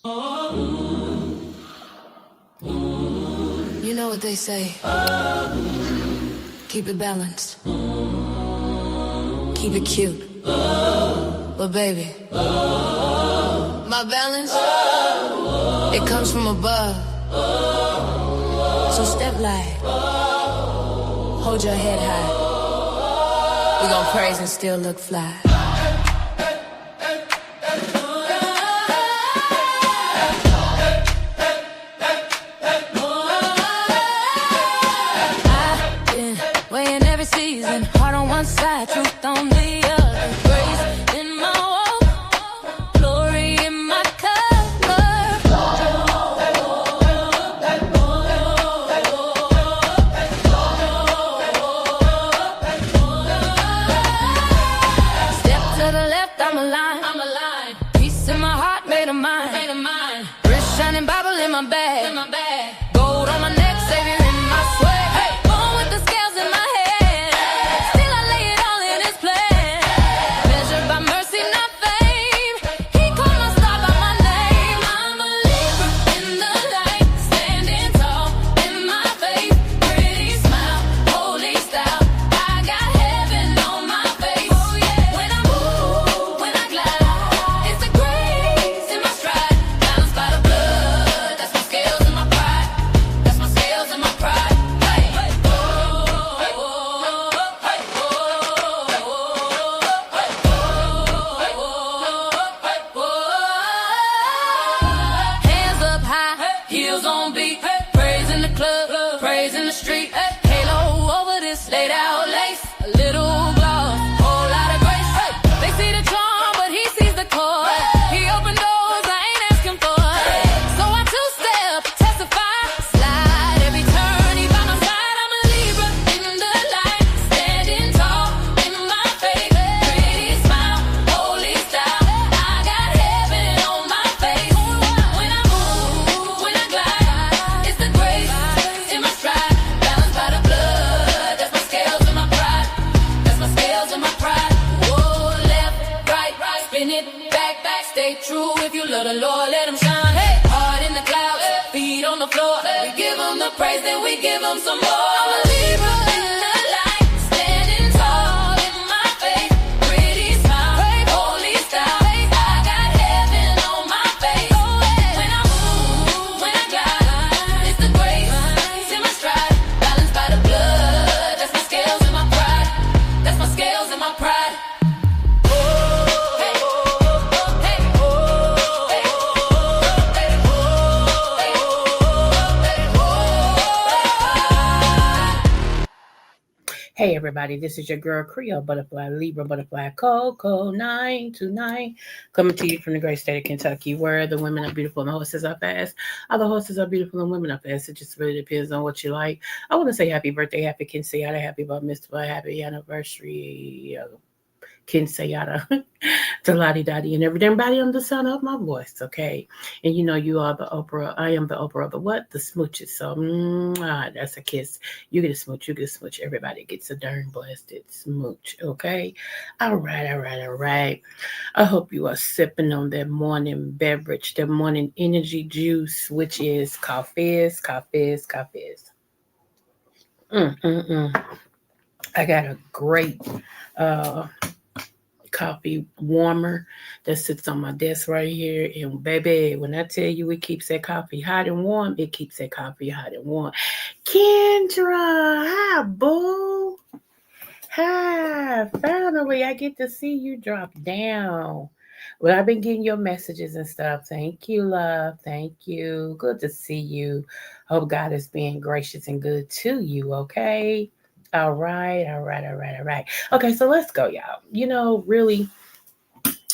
You know what they say. Keep it balanced. Keep it cute. But baby, my balance, it comes from above. So step light. Hold your head high. We gon' praise and still look fly. Season, heart on one side, truth on the other. Grace in my walk, glory in my cover. Step to the left, I'm aligned. Peace in my heart, made of mine. Wrist shining, Bible in my bag. Gold on my neck, Savior in my swag. Born with the scales in my head. Praise, then we give them some more. I'm a Libra in the light, standing tall in my faith, pretty smile, holy style. I got heaven on my face. When I move, when I glide, it's the grace in my stride, balanced by the blood. That's my scales and my pride. That's my scales and my pride. Hey everybody, this is your girl Creole Butterfly, Libra Butterfly, Coco 929, coming to you from the great state of Kentucky, where the women are beautiful and the horses are fast. Other horses are beautiful and women are fast. It just really depends on what you like. I want to say happy birthday, happy Quinceañera, happy bar mitzvah, happy anniversary, Quinceañera, to Lottie Dottie and everybody on the sound of my voice, okay? And you know you are the Oprah. I am the Oprah of the what? The smooches. So that's a kiss. You get a smooch. Everybody gets a darn blasted smooch, okay? All right. I hope you are sipping on that morning beverage, that morning energy juice, which is coffee. I got a great coffee warmer that sits on my desk right here. And baby, when I tell you it keeps that coffee hot and warm, it keeps that coffee hot and warm. Kendra, hi, boo. Hi, finally I get to see you drop down. Well, I've been getting your messages and stuff. Thank you, love. Thank you. Good to see you. Hope God is being gracious and good to you, okay? All right. Okay, so let's go, y'all. You know, really,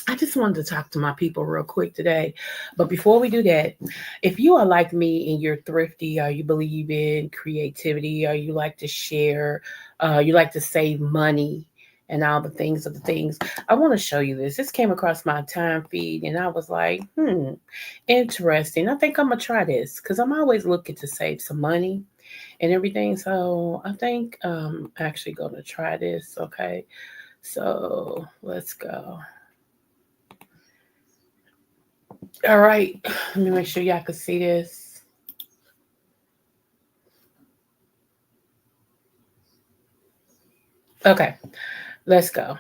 I just wanted to talk to my people real quick today. But before we do that, if you are like me and you're thrifty, or you believe in creativity, or you like to share, you like to save money and all the things, I want to show you this. This came across my time feed and I was like, interesting. I think I'm going to try this because I'm always looking to save some money and everything. So I think I'm actually going to try this. Okay. So let's go. All right. Let me make sure y'all can see this. Okay. Let's go.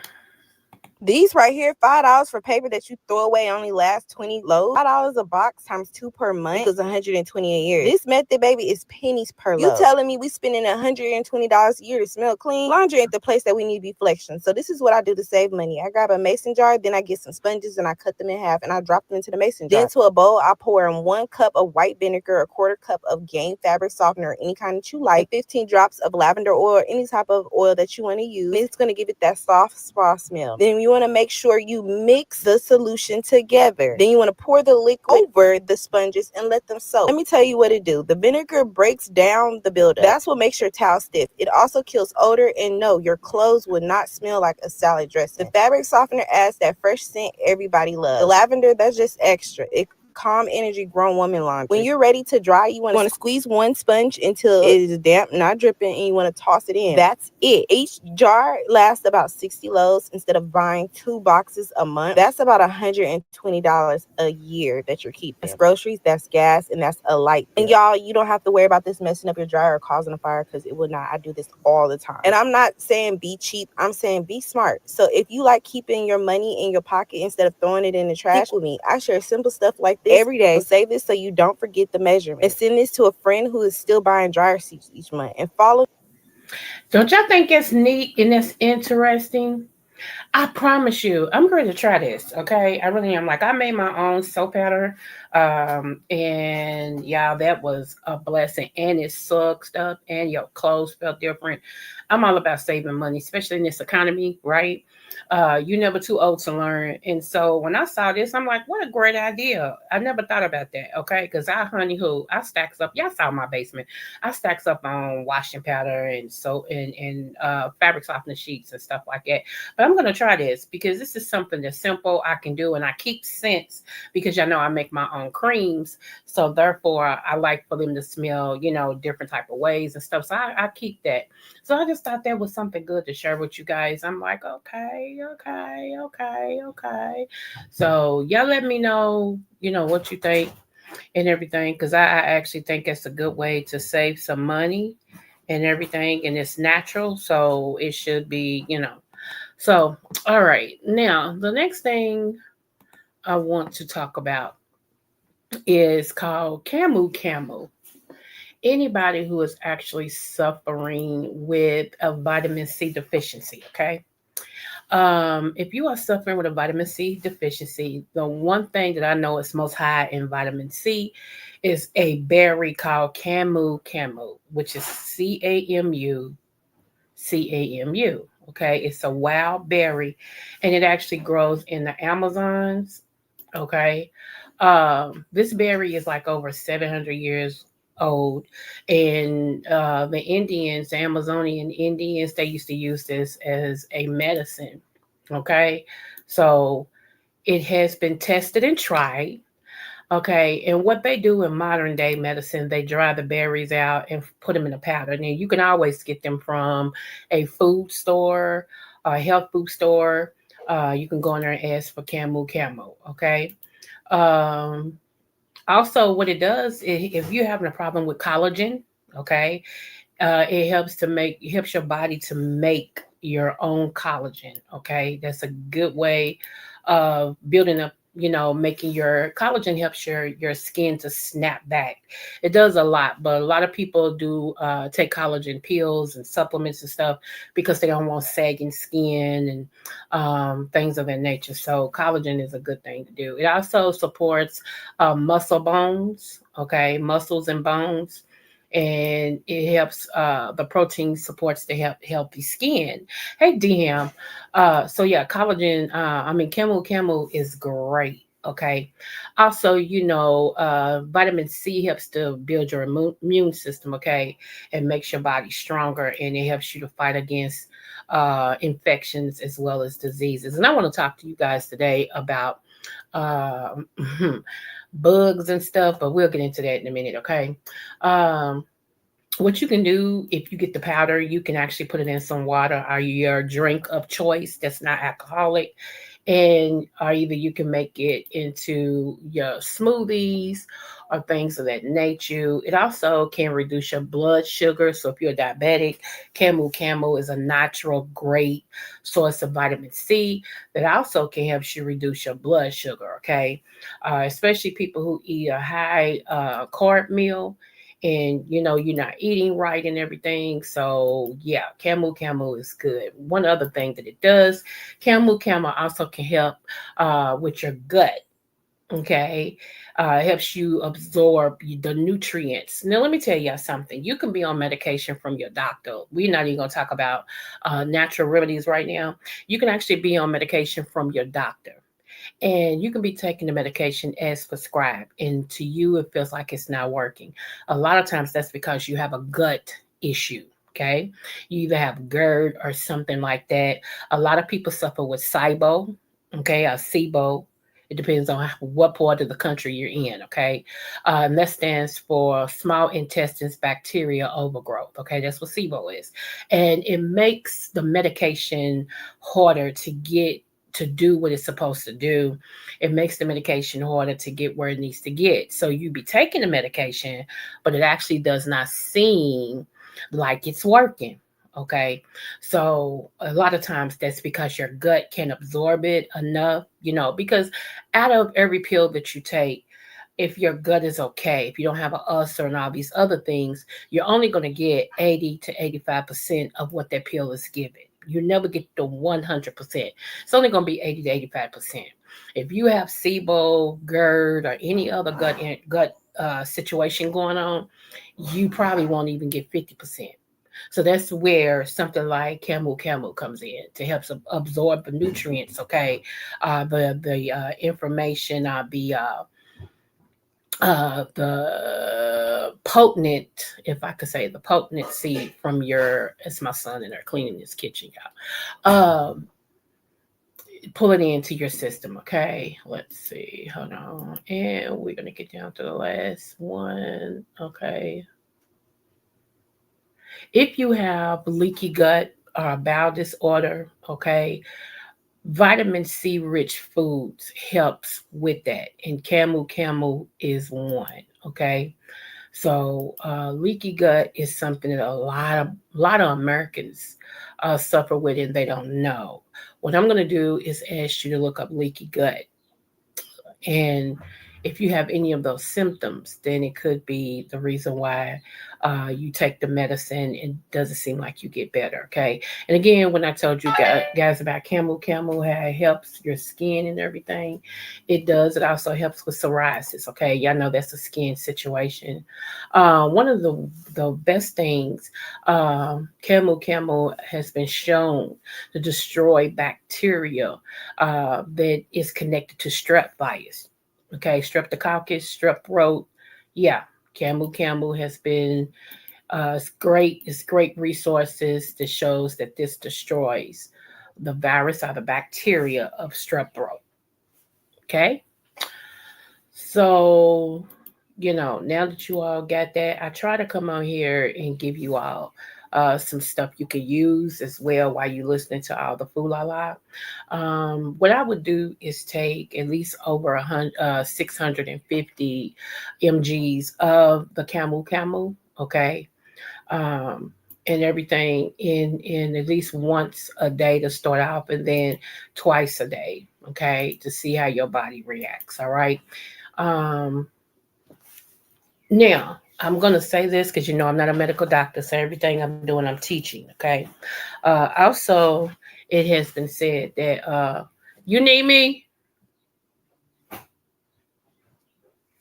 These right here, $5 for paper that you throw away only lasts 20 loads. $5 a box times 2 per month is 120 a year. This method, baby, is pennies per load. You telling me we spending $120 a year to smell clean? Laundry ain't the place that we need to be flexing. So this is what I do to save money. I grab a mason jar, then I get some sponges and I cut them in half and I drop them into the mason jar. Then to a bowl, I pour in 1 cup of white vinegar, a quarter cup of game fabric softener, any kind that you like, 15 drops of lavender oil, any type of oil that you want to use. It's going to give it that soft spa smell. Then you want to make sure you mix the solution together. Then you want to pour the liquid over the sponges and let them soak. Let me tell you what it do. The vinegar breaks down the buildup. That's what makes your towel stiff. It also kills odor, and no, your clothes would not smell like a salad dressing. The fabric softener adds that fresh scent everybody loves. The lavender, that's just extra. It calm energy grown woman laundry. When you're ready to dry, you want to squeeze 1 sponge until it is damp, not dripping, and you want to toss it in. That's it. Each jar lasts about 60 loads instead of buying 2 boxes a month. That's about $120 a year that you're keeping. That's groceries, that's gas, and that's a light bill. And y'all, you don't have to worry about this messing up your dryer or causing a fire, because it will not. I do this all the time. And I'm not saying be cheap. I'm saying be smart. So if you like keeping your money in your pocket instead of throwing it in the trash, with me, I share simple stuff like this every day. Save this so you don't forget the measurement. And send this to a friend who is still buying dryer sheets each month. And follow. Don't y'all think it's neat and it's interesting? I promise you, I'm going to try this. Okay, I really am. Like, I made my own soap powder, and y'all, that was a blessing. And it sucked up, and your clothes felt different. I'm all about saving money, especially in this economy, right? You're never too old to learn. And so when I saw this, I'm like, what a great idea. I never thought about that, okay? Because I stacks up. Y'all saw my basement. I stacks up on washing powder and soap and fabric softener sheets and stuff like that. But I'm gonna try this because this is something that's simple I can do, and I keep scents because y'all know I make my own creams, so therefore I like for them to smell, different type of ways and stuff. So I keep that. So I just thought that was something good to share with you guys. I'm like, okay, okay, okay, okay. So y'all let me know, what you think and everything, because I actually think it's a good way to save some money and everything, and it's natural, so it should be. So, all right. Now, the next thing I want to talk about is called Camu Camu. Anybody who is actually suffering with a vitamin C deficiency, okay? If you are suffering with a vitamin C deficiency, the one thing that I know is most high in vitamin C is a berry called Camu Camu, which is Camu. Okay, it's a wild berry, and it actually grows in the Amazons. Okay, this berry is like over 700 years old, and the Indians, the Amazonian Indians, they used to use this as a medicine. Okay, so it has been tested and tried. Okay, and what they do in modern day medicine, they dry the berries out and put them in a powder. Now you can always get them from a food store, a health food store. You can go in there and ask for Camu Camu. Okay. Um, Also, what it does, if you're having a problem with collagen, okay, it helps your body to make your own collagen. Okay, that's a good way of building up. Making your collagen helps your skin to snap back. It does a lot, but a lot of people do take collagen pills and supplements and stuff because they don't want sagging skin and things of that nature. So collagen is a good thing to do. It also supports muscle bones, okay, muscles and bones, and it helps the protein supports the healthy skin. Hey DM. So yeah, collagen, Camu Camu is great. Okay. Also, vitamin C helps to build your immune system, okay, and makes your body stronger, and it helps you to fight against infections as well as diseases. And I want to talk to you guys today about uh, bugs and stuff, but we'll get into that in a minute, okay? Um, what you can do if you get the powder, you can actually put it in some water or your drink of choice that's not alcoholic, and or either you can make it into your smoothies or things of that nature. It also can reduce your blood sugar. So if you're diabetic, Camu Camu is a natural, great source of vitamin C that also can help you reduce your blood sugar. Okay, especially people who eat a high carb meal. And you're not eating right and everything. So yeah, Camu Camu is good. One other thing that it does, Camu Camu also can help with your gut. Okay, helps you absorb the nutrients. Now, let me tell y'all something. You can be on medication from your doctor. We're not even going to talk about natural remedies right now. You can actually be on medication from your doctor, and you can be taking the medication as prescribed, and to you it feels like it's not working. A lot of times that's because you have a gut issue. Okay, you either have GERD or something like that. A lot of people suffer with SIBO, okay, or SIBO. It depends on what part of the country you're in. Okay, and that stands for small intestines bacteria overgrowth. Okay, that's what SIBO is, and it makes the medication harder to get to do what it's supposed to do. It makes the medication harder to get where it needs to get. So you be taking the medication, but it actually does not seem like it's working. Okay. So a lot of times that's because your gut can absorb it enough, because out of every pill that you take, if your gut is okay, if you don't have an ulcer and all these other things, you're only going to get 80 to 85% of what that pill is giving. You never get the 100%. It's only going to be 80 to 85%. If you have SIBO, GERD, or any other gut situation going on, you probably won't even get 50%. So that's where something like Camu Camu comes in to help absorb the nutrients. Okay, the information, the potent, if I could say, the potency from your. It's my son in there cleaning his kitchen, y'all. Pull it into your system. Okay, let's see. Hold on, and we're gonna get down to the last one. Okay, if you have leaky gut or bowel disorder, okay, vitamin C rich foods helps with that, and Camu Camu is one. Okay, so leaky gut is something that a lot of Americans suffer with, and they don't know. What I'm going to do is ask you to look up leaky gut, and if you have any of those symptoms, then it could be the reason why you take the medicine and doesn't seem like you get better. Okay. And again, when I told you guys about Camu Camu, how it helps your skin and everything, it does. It also helps with psoriasis. Okay. Y'all know that's a skin situation. One of the best things, Camu Camu has been shown to destroy bacteria that is connected to strep virus. Okay, streptococcus, strep throat. Yeah, Camu Camu has been it's great. It's great resources that shows that this destroys the virus or the bacteria of strep throat. Okay, so now that you all got that, I try to come on here and give you all some stuff you can use as well while you're listening to all the food la la. What I would do is take at least over 650 mg's of the Camu Camu, okay, and everything in at least once a day to start off, and then twice a day, okay, to see how your body reacts. All right. Um, Now, I'm going to say this because I'm not a medical doctor, so everything I'm doing, I'm teaching. Okay. Also, it has been said that you need me.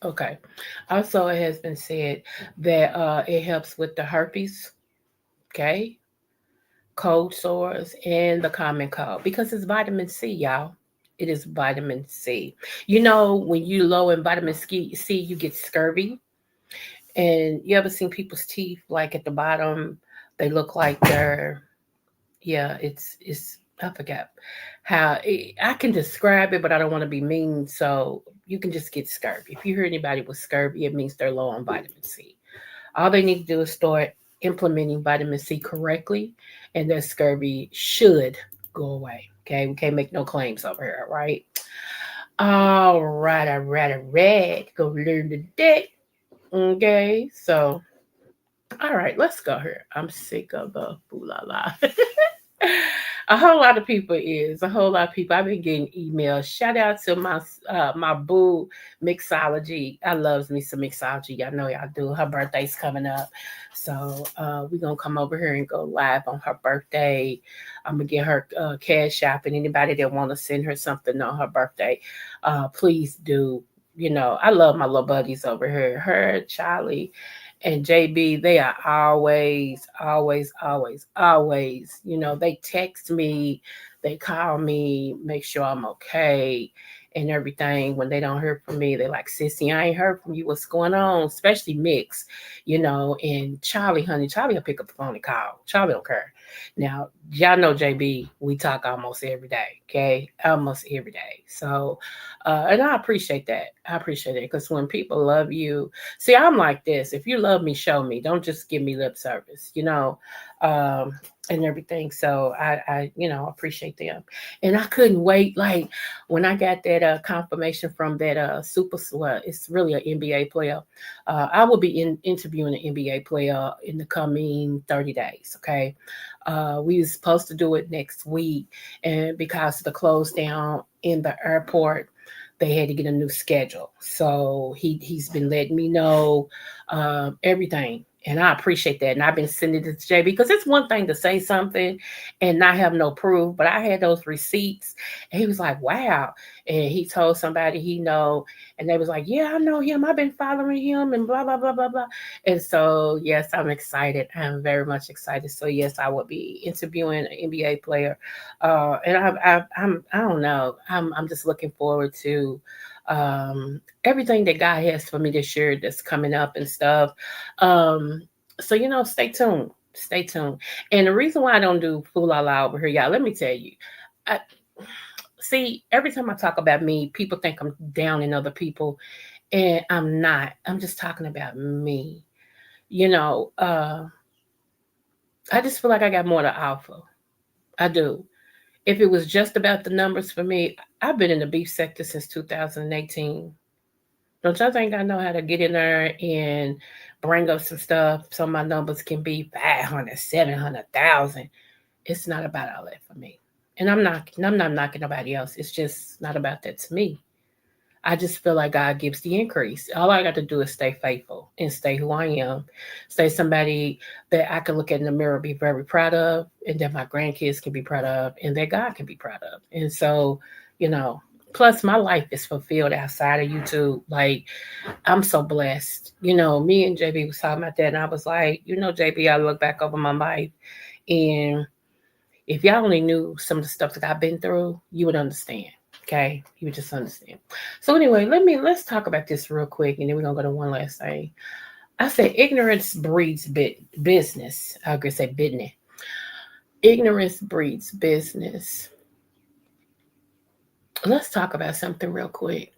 Okay. Also, it has been said that it helps with the herpes. Okay. Cold sores and the common cold because it's vitamin C, y'all. It is vitamin C. When you low in vitamin C, you get scurvy. And you ever seen people's teeth like at the bottom? They look like they're, yeah, it's I forgot I can describe it, but I don't want to be mean. So you can just get scurvy. If you hear anybody with scurvy, it means they're low on vitamin C. All they need to do is start implementing vitamin C correctly, and their scurvy should go away. Okay, we can't make no claims over here, right? All right, all right. Go learn the deck. Okay, so all right, let's go here. I'm sick of the boo la la. A whole lot of people is a whole lot of people. I've been getting emails. Shout out to my boo mixology. I loves me some mixology. Y'all know y'all do. Her birthday's coming up, so we're gonna come over here and go live on her birthday. I'm gonna get her cash app, and anybody that want to send her something on her birthday, please do. You know, I love my little buddies over here. Her, Charlie, and JB, they are always, you know, they text me, they call me, make sure I'm okay and everything. When they don't hear from me, they're like, Sissy, I ain't heard from you. What's going on? Especially Mix, you know, and Charlie, honey, Charlie will pick up the phone and call. Charlie don't care. Now, y'all know JB, we talk almost every day, okay? Almost every day. So, and I appreciate that. I appreciate it because when people love you, see, I'm like this. If you love me, show me. Don't just give me lip service, you know, and everything. So you know, appreciate them. And I couldn't wait. Like when I got that confirmation from that super, well, it's really an NBA player. I will be interviewing an NBA player in the coming 30 days. Okay. We were supposed to do it next week. And because of the close down in the airport, they had to get a new schedule. So he's been letting me know everything. And I appreciate that. And I've been sending it to JB because it's one thing to say something and not have no proof. But I had those receipts. And he was like, wow. And he told somebody he know. And they was like, yeah, I know him. I've been following him and blah, blah, blah, blah, blah. And so, yes, I'm excited. I'm very much excited. So, yes, I will be interviewing an NBA player. And I don't know. I'm just looking forward to everything that God has for me this year that's coming up and stuff. So you know, stay tuned. Stay tuned. And the reason why I don't do Fool La La over here, y'all, let me tell you. I, see, every time I talk about me, people think I'm down in other people, and I'm not. I'm just talking about me. You know, I just feel like I got more to offer. I do. If it was just about the numbers for me, I've been in the beef sector since 2018. Don't y'all think I know how to get in there and bring up some stuff so my numbers can be 500, 700,000? It's not about all that for me. And I'm not knocking nobody else. It's just not about that to me. I just feel like God gives the increase. All I got to do is stay faithful and stay who I am. Stay somebody that I can look at in the mirror, be very proud of, and that my grandkids can be proud of, and that God can be proud of. And so, you know, plus my life is fulfilled outside of YouTube. Like, I'm so blessed. You know, me and JB was talking about that, and I was like, you know, JB, I look back over my life, and if y'all only knew some of the stuff that I've been through, you would understand. Okay, you would just understand. So anyway, let's talk about this real quick, and then we're gonna go to one last thing. I said ignorance breeds business. I could say business. Ignorance breeds business. Let's talk about something real quick.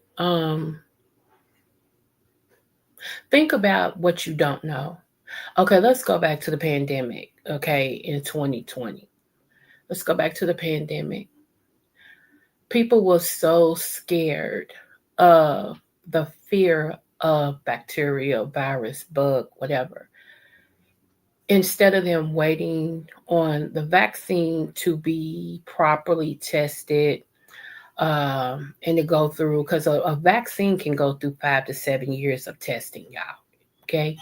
Think about what you don't know. Okay, let's go back to the pandemic. Okay, in 2020, let's go back to the pandemic. People were so scared of the fear of bacteria, virus, bug, whatever. Instead of them waiting on the vaccine to be properly tested and to go through, because a vaccine can go through 5 to 7 years of testing, y'all. Okay.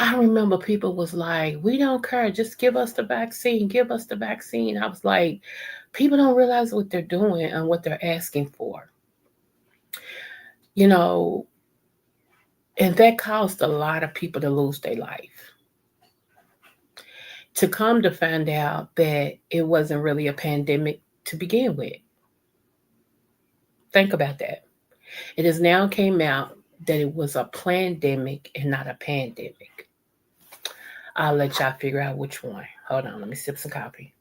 I remember people was like, we don't care, just give us the vaccine, give us the vaccine. I was like, people don't realize what they're doing and what they're asking for. You know, and that caused a lot of people to lose their life. To come to find out that it wasn't really a pandemic to begin with. Think about that. It has now came out that it was a pandemic and not a pandemic. I'll let y'all figure out which one. Hold on, let me sip some coffee.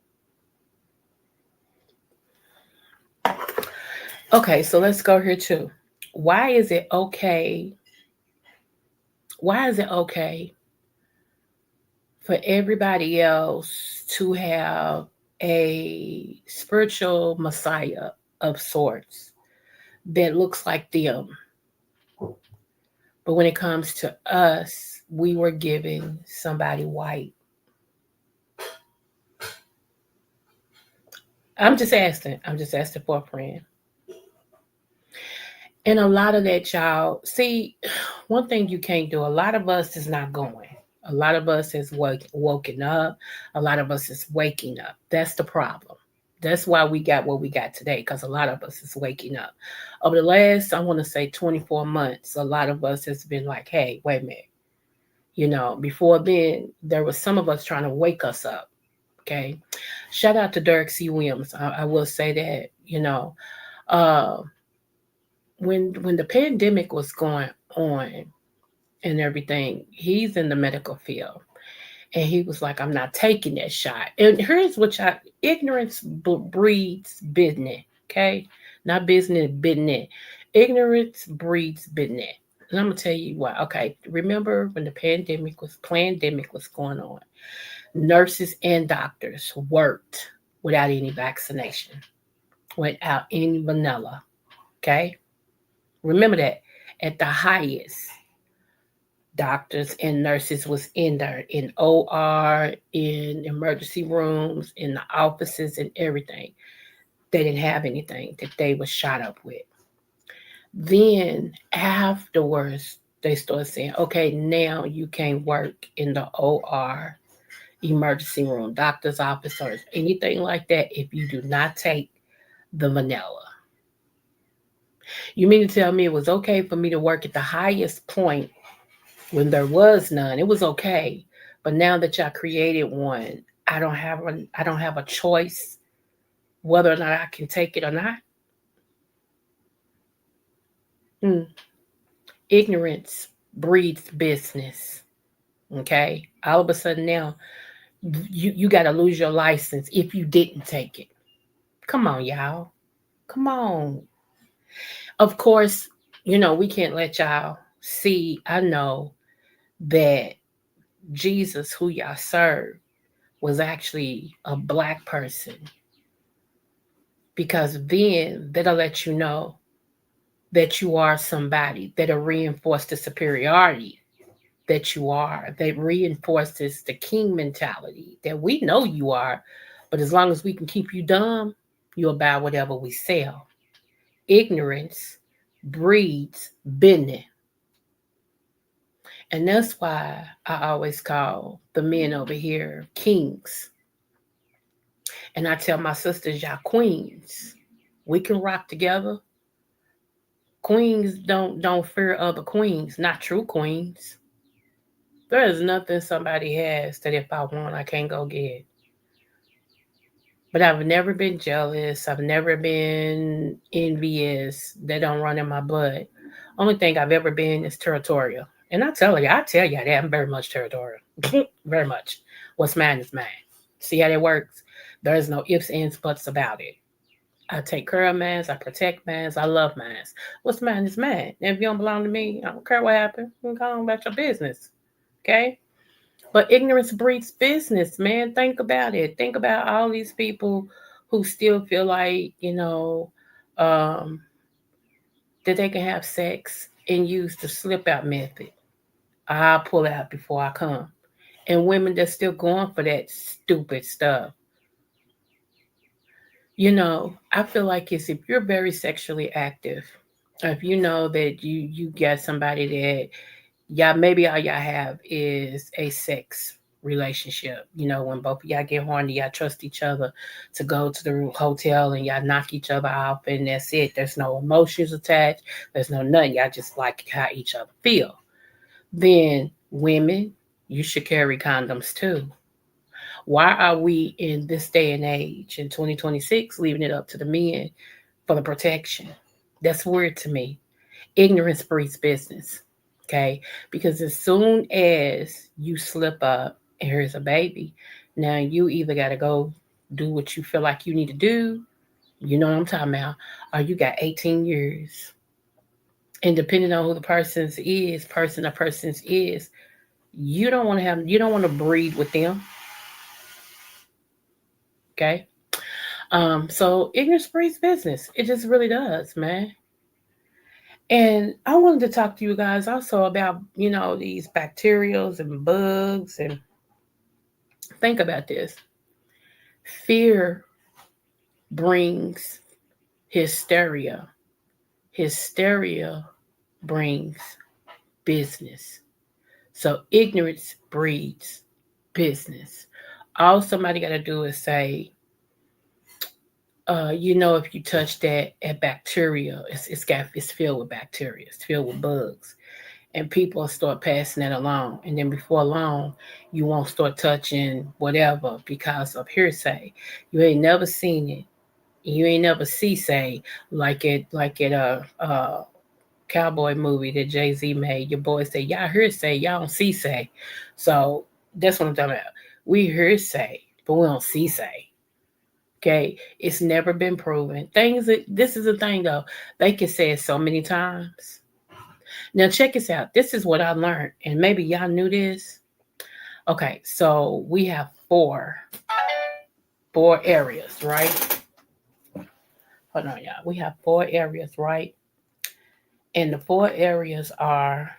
Okay, so let's go here too. Why is it okay? Why is it okay for everybody else to have a spiritual messiah of sorts that looks like them. But when it comes to us, we were giving somebody white. I'm just asking. I'm just asking for a friend. And a lot of that, y'all, see, one thing you can't do, a lot of us is not going. A lot of us is woken up. A lot of us is waking up. That's the problem. That's why we got what we got today, because a lot of us is waking up. Over the last, I want to say 24 months, a lot of us has been like, hey, wait a minute. Before then, there was some of us trying to wake us up. Okay. Shout out to Dirk C. Williams. I will say that, uh, when the pandemic was going on and everything, he's in the medical field. And he was like, I'm not taking that shot. And here's what ignorance breeds business. Okay. Not business, business. Ignorance breeds business. And I'm gonna tell you why. Okay. Remember when the pandemic was going on, nurses and doctors worked without any vaccination, without any vanilla. Okay. Remember that at the highest, doctors and nurses was in there, in OR, in emergency rooms, in the offices and everything. They didn't have anything that they was shot up with. Then afterwards, they started saying, okay, now you can't work in the OR, emergency room, doctor's office, or anything like that if you do not take the vanilla. You mean to tell me it was okay for me to work at the highest point when there was none? It was okay. But now that y'all created one, I don't have a choice whether or not I can take it or not. Hmm. Ignorance breeds business. Okay. All of a sudden now you gotta lose your license if you didn't take it. Come on, y'all. Come on. Of course, we can't let y'all see. I know that Jesus, who y'all serve, was actually a black person, because then that'll let you know that you are somebody, that'll reinforce the superiority that you are, that reinforces the king mentality that we know you are. But as long as we can keep you dumb, you'll buy whatever we sell. Ignorance breeds business. And that's why I always call the men over here kings. And I tell my sisters, y'all queens. We can rock together. Queens don't fear other queens, not true queens. There is nothing somebody has that if I want, I can't go get. But I've never been jealous. I've never been envious. They don't run in my blood. Only thing I've ever been is territorial. And I tell you that I'm very much territorial. Very much. What's mine is mine. See how that works? There is no ifs, ands, buts about it. I take care of mine. I protect mine. I love mine. What's mine is mine. And if you don't belong to me, I don't care what happened. You can go on about your business. Okay? But ignorance breeds business, man. Think about it. Think about all these people who still feel like, um, that they can have sex and use the slip out method. I'll pull out before I come. And women that's still going for that stupid stuff. I feel like it's if you're very sexually active, if you know that you got somebody that y'all maybe all y'all have is a sex relationship. When both of y'all get horny, y'all trust each other to go to the hotel and y'all knock each other off, and that's it. There's no emotions attached. There's no nothing. Y'all just like how each other feel. Then women, you should carry condoms too. Why are we in this day and age in 2026 leaving it up to the men for the protection? That's weird to me. Ignorance breeds business. Okay. Because as soon as you slip up and here's a baby, now you either got to go do what you feel like you need to do. You know what I'm talking about? Or you got 18 years. And depending on who the person's is, you don't want to breed with them. Okay. So ignorance breeds business. It just really does, man. And I wanted to talk to you guys also about, these bacterials and bugs. And think about this. Fear brings hysteria. Hysteria brings business. So ignorance breeds business. All somebody got to do is say, if you touch that at bacteria, it's filled with bacteria, it's filled with bugs, and people start passing that along, and then before long, you won't start touching whatever because of hearsay. You ain't never seen it, you ain't never see say like it cowboy movie that Jay-Z made. Your boys say y'all hearsay, y'all don't see say. So that's what I'm talking about. We hearsay, but we don't see say. Okay, it's never been proven. This is the thing though. They can say it so many times. Now check this out. This is what I learned, and maybe y'all knew this. Okay, so we have four areas, right? Hold on, y'all. We have four areas, right? And the four areas are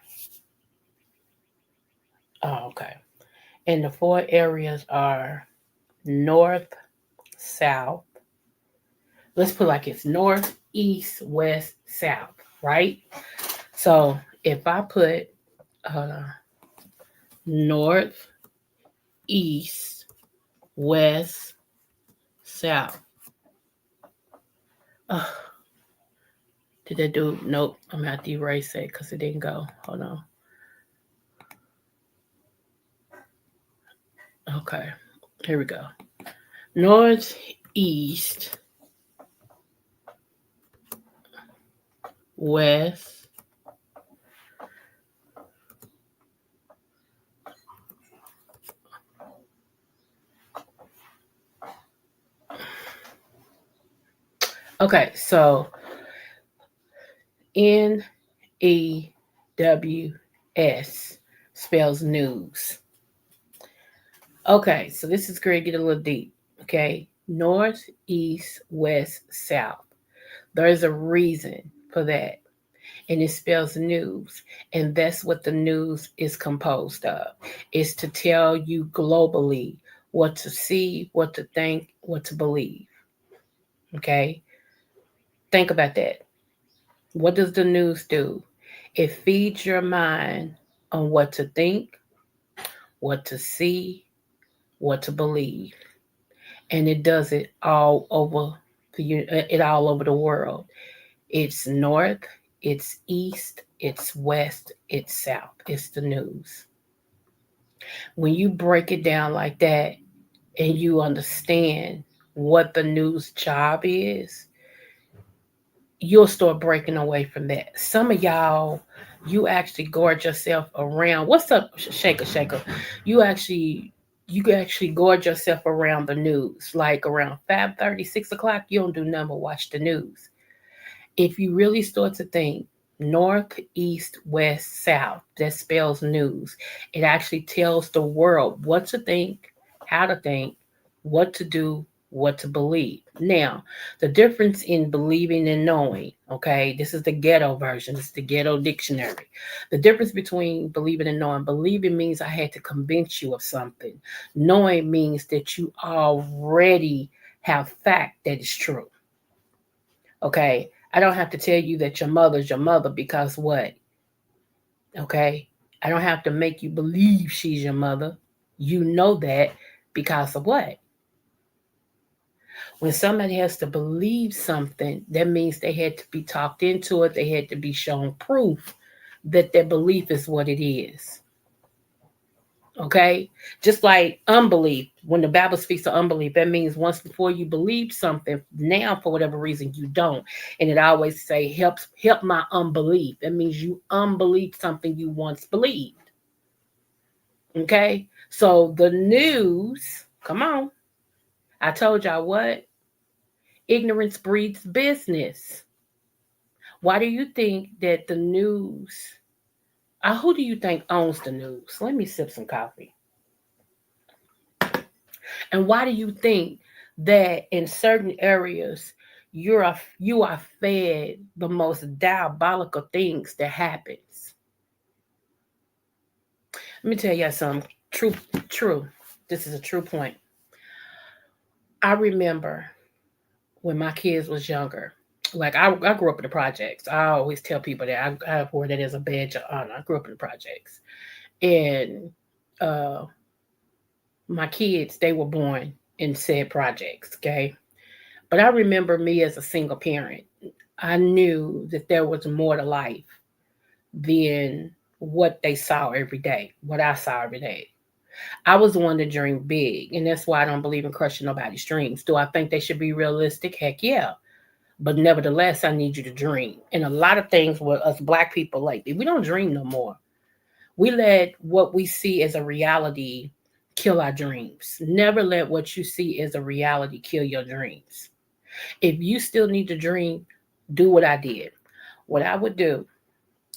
okay. And the four areas are north, south. Let's put it like it's north, east, west, south, right? So if I put north, east, west, south. Uh, did that do? Nope. I'm gonna have to erase it because it didn't go. Hold on. Okay. Here we go. North, east, west. Okay, so NEWS spells news. Okay, so this is great. Get a little deep. Okay, north, east, west, south. There's a reason for that, and it spells news, and that's what the news is composed of. It's to tell you globally what to see, what to think, what to believe. Okay, think about that. What does the news do? It feeds your mind on what to think, what to see, what to believe, and it does it all over all over the world. It's north, it's east, it's west, it's south. It's the news. When you break it down like that and you understand what the news job is, you'll start breaking away from that. Some of y'all, you actually gorge yourself around. What's up, shaker, shaker? You actually gorge yourself around the news. Like around 5:30, 6 o'clock, you don't do nothing but watch the news. If you really start to think north, east, west, south, that spells news. It actually tells the world what to think, what to do, what to believe. Now, the difference in believing and knowing, okay, this is the ghetto version, this is the ghetto dictionary. The difference between believing and knowing, believing means I had to convince you of something. Knowing means that you already have fact that is true. Okay, I don't have to tell you that your mother's your mother because what? Okay, I don't have to make you believe she's your mother. You know that because of what? When somebody has to believe something, that means they had to be talked into it, they had to be shown proof that their belief is what it is. Okay, just like unbelief. When the Bible speaks of unbelief, that means once before you believed something, now for whatever reason you don't, and it always say help my unbelief. That means you unbelieved something you once believed. Okay, so the news, come on, I told y'all what, ignorance breeds business. Why do you think that the news? Who do you think owns the news? Let me sip some coffee. And why do you think that in certain areas you are fed the most diabolical things that happens. Let me tell you something. True. This is a true point. I remember when my kids was younger. Like I grew up in the projects. I always tell people that I wore that as a badge of honor. I grew up in the projects, and uh, my kids they were born in said projects. Okay, but I remember me as a single parent. I knew that there was more to life than what they saw every day, what I saw every day. I was the one to dream big, and that's why I don't believe in crushing nobody's dreams. Do I think they should be realistic? Heck yeah. But nevertheless, I need you to dream. And a lot of things with us black people lately, we don't dream no more. We let what we see as a reality kill our dreams. Never let what you see as a reality kill your dreams. If you still need to dream, do what I did. What I would do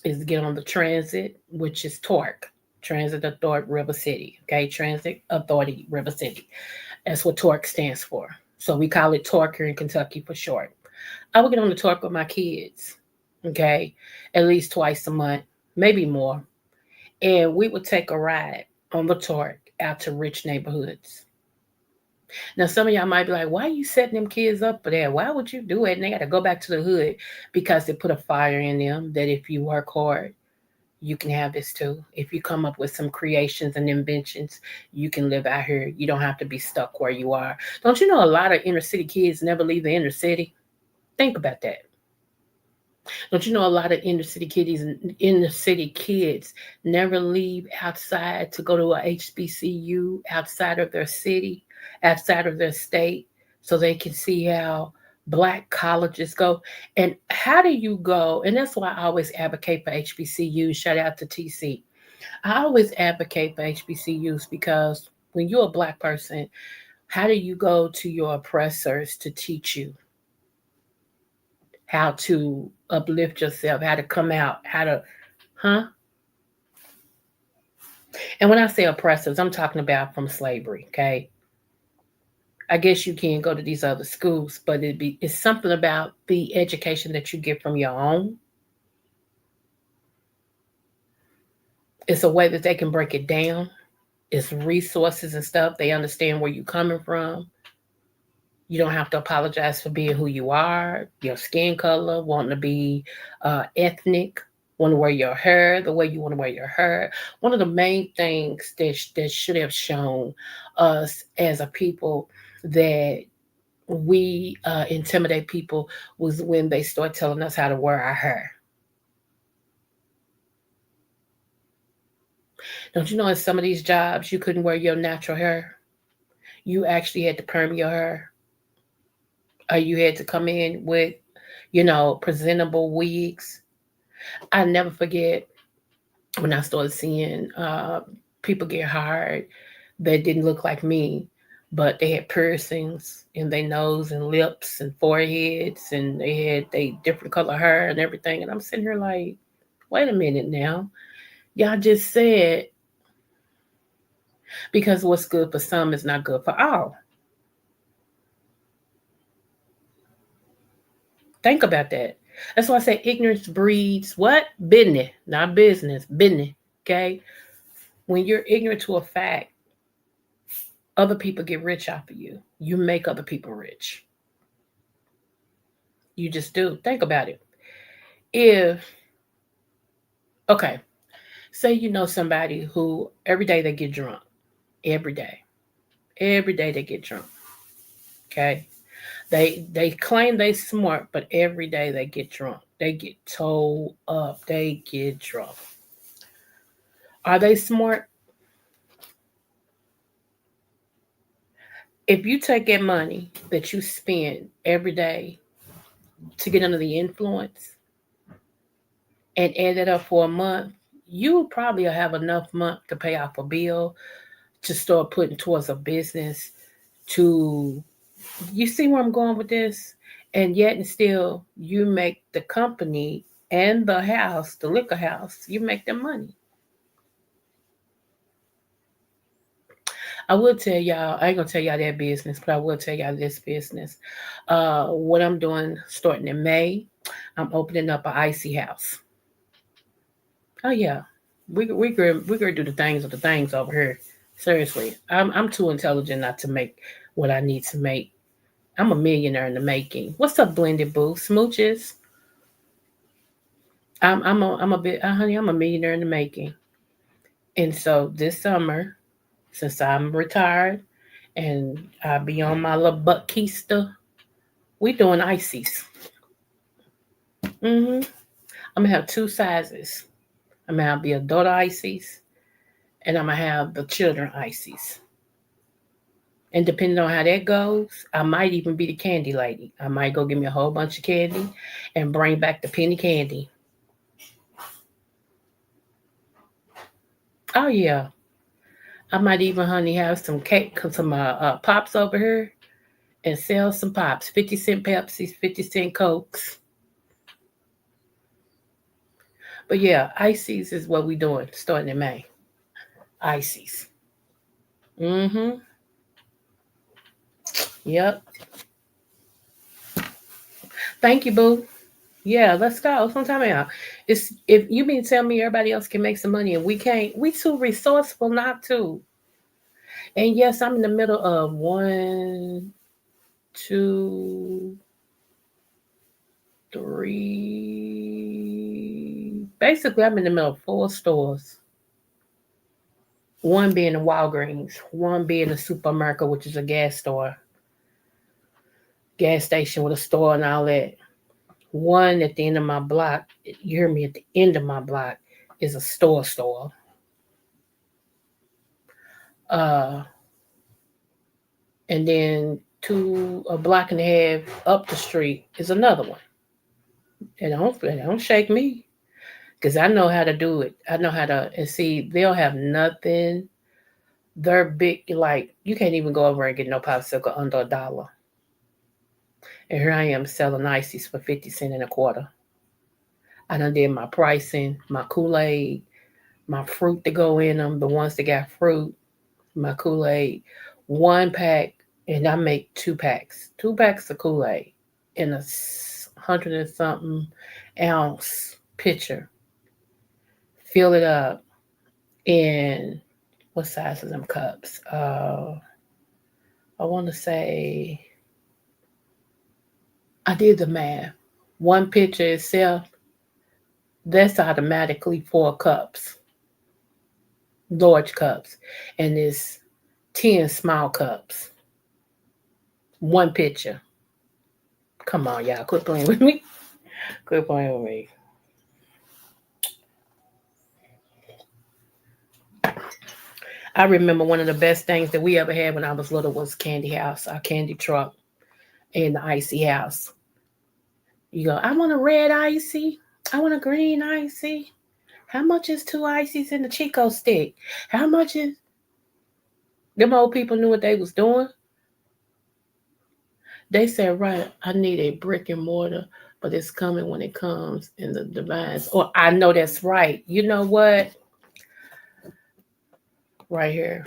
is get on the transit, which is TORC, Transit Authority River City. Okay, Transit Authority River City. That's what TORC stands for. So we call it TORC here in Kentucky for short. I would get on the TORC with my kids, okay, at least twice a month, maybe more. And we would take a ride on the TORC out to rich neighborhoods. Now, some of y'all might be like, why are you setting them kids up for that? Why would you do it? And they got to go back to the hood because they put a fire in them that if you work hard, you can have this too. If you come up with some creations and inventions, you can live out here. You don't have to be stuck where you are. Don't you know a lot of inner city kids never leave the inner city? Think about that. Don't you know a lot of inner city kids never leave outside to go to a HBCU outside of their city, outside of their state, so they can see how black colleges go. And how do you go? And that's why I always advocate for HBCUs. Shout out to TC. I always advocate for HBCUs because when you're a black person, how do you go to your oppressors to teach you how to uplift yourself, how to come out, how to, huh? And when I say oppressors, I'm talking about from slavery, okay? I guess you can go to these other schools, but it's something about the education that you get from your own. It's a way that they can break it down. It's resources and stuff. They understand where you're coming from. You don't have to apologize for being who you are, your skin color, wanting to be ethnic, want to wear your hair the way you want to wear your hair. One of the main things that should have shown us as a people that we intimidate people was when they start telling us how to wear our hair. Don't you know in some of these jobs you couldn't wear your natural hair? You actually had to perm your hair. You had to come in with, presentable wigs. I never forget when I started seeing people get hired that didn't look like me, but they had piercings in their nose and lips and foreheads, and they had they different color hair and everything. And I'm sitting here like, wait a minute now, y'all just said because what's good for some is not good for all. Think about that. That's why I say ignorance breeds what? Business, not business, business. Okay? When you're ignorant to a fact, other people get rich off of you. You make other people rich. You just do. Think about it. If, okay, say you know somebody who every day they get drunk. Every day. Every day they get drunk. Okay? They claim they smart, but every day they get drunk. They get told up. They get drunk. Are they smart? If you take that money that you spend every day to get under the influence and add it up for a month, you probably have enough month to pay off a bill, to start putting towards a business, to you see where I'm going with this? And yet and still you make the company and the house, the liquor house, you make them money. I will tell y'all, I ain't gonna tell y'all that business, but I will tell y'all this business. What I'm doing starting in May, I'm opening up an icy house. Oh yeah. We gonna do the things over here. Seriously. I'm too intelligent not to make what I need to make. I'm a millionaire in the making. What's up, blended boo? Smooches. I'm a bit honey, I'm a millionaire in the making. And so this summer, since I'm retired and I'll be on my little butt keister, we doing ices. I'm gonna have two sizes. I'm gonna have the adult ices and I'm gonna have the children ices. And depending on how that goes, I might even be the candy lady. I might go get me a whole bunch of candy and bring back the penny candy. Oh yeah, I might even, honey, have some cake, some pops over here, and sell some pops. 50-cent Pepsis, 50-cent Cokes. But yeah, ices is what we doing starting in May. Ices. Mm-hmm. Yep. Thank you, boo. Yeah, let's go. Sometime out. It's if you mean tell me everybody else can make some money and we can't, we too resourceful not to. And yes, I'm in the middle of one, two, three. Basically, I'm in the middle of four stores. One being a Walgreens, one being a supermarket, which is a gas store, gas station with a store and all that. One at the end of my block, you hear me, at the end of my block is a store. Uh, and then a block and a half up the street is another one. They don't shake me because I know how to do it. I know how to, and see, they'll have nothing. They're big, like you can't even go over and get no popsicle under $1. And here I am selling ices for 50 cents and a quarter. I done did my pricing, my Kool-Aid, my fruit to go in them, the ones that got fruit, my Kool-Aid, one pack, and I make 2 packs. 2 packs of Kool-Aid in a 100 and something ounce pitcher. Fill it up in what size of them cups? I want to say I did the math. One pitcher itself, that's automatically 4 cups, large cups, and it's 10 small cups. One pitcher. Come on, y'all, quit playing with me. Quit playing with me. I remember one of the best things that we ever had when I was little was candy house, our candy truck, and the icy house. You go, I want a red icy. I want a green icy. How much is 2 ices in the Chico stick? How much is them old people knew what they was doing? They said, right, I need a brick and mortar, but it's coming when it comes in the device. Or I know that's right. You know what? Right here.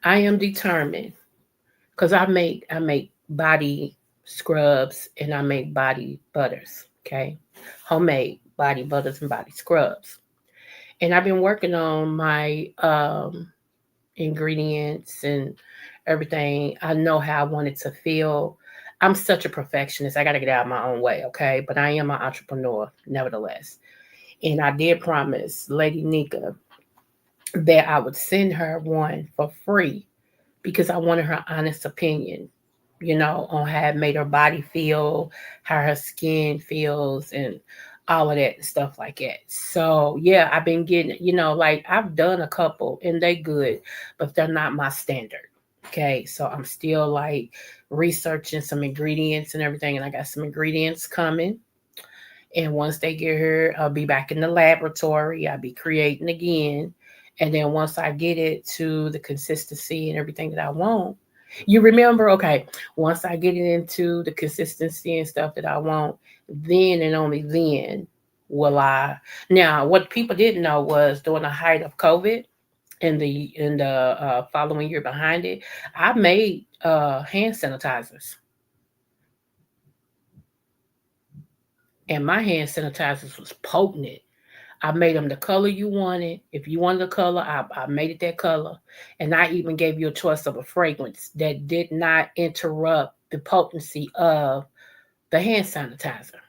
I am determined because I make body scrubs and I make body butters. Okay. Homemade body butters and body scrubs. And I've been working on my ingredients and everything. I know how I want it to feel. I'm such a perfectionist. I got to get out of my own way, okay? But I am an entrepreneur, nevertheless. And I did promise Lady Nika that I would send her one for free because I wanted her honest opinion, on how it made her body feel, how her skin feels, and all of that stuff like that. So yeah, I've been getting, like I've done a couple and they good, but they're not my standard. Okay, so I'm still like researching some ingredients and everything, and I got some ingredients coming. And once they get here, I'll be back in the laboratory. I'll be creating again. And then once I get it to the consistency and everything that I want, you remember, okay, once I get it into the consistency and stuff that I want, then and only then will I. Now, what people didn't know was during the height of COVID in the following year behind it, I made hand sanitizers. And my hand sanitizers was potent. I made them the color you wanted. If you wanted a color, I made it that color. And I even gave you a choice of a fragrance that did not interrupt the potency of the hand sanitizer.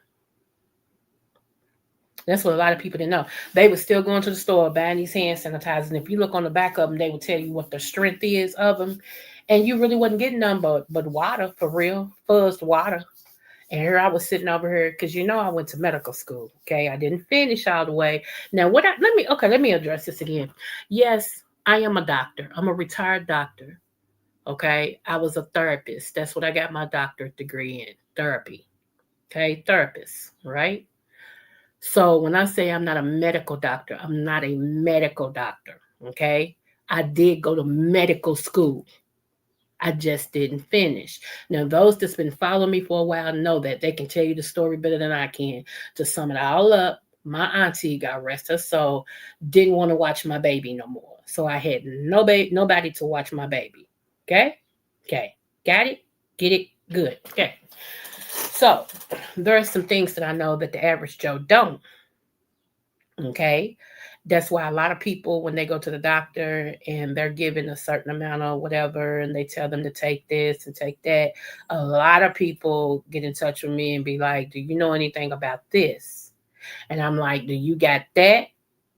That's what a lot of people didn't know. They were still going to the store buying these hand sanitizers. And if you look on the back of them, they will tell you what the strength is of them. And you really wasn't getting none but water, for real, fuzzed water. And here I was sitting over here because I went to medical school. Okay, I didn't finish all the way. Now, let me address this again. Yes, I am a doctor. I'm a retired doctor. Okay, I was a therapist. That's what I got my doctorate degree in, therapy. Okay, therapist, right? So when I say I'm not a medical doctor, I'm not a medical doctor. Okay, I did go to medical school. I just didn't finish. Now, those that's been following me for a while know that they can tell you the story better than I can. To sum it all up, my auntie, God rest her soul, didn't want to watch my baby no more. So I had nobody to watch my baby. Okay? Okay. Got it? Get it? Good. Okay. So there are some things that I know that the average Joe don't. Okay. That's why a lot of people, when they go to the doctor and they're given a certain amount of whatever, and they tell them to take this and take that, a lot of people get in touch with me and be like, do you know anything about this? And I'm like, do you got that?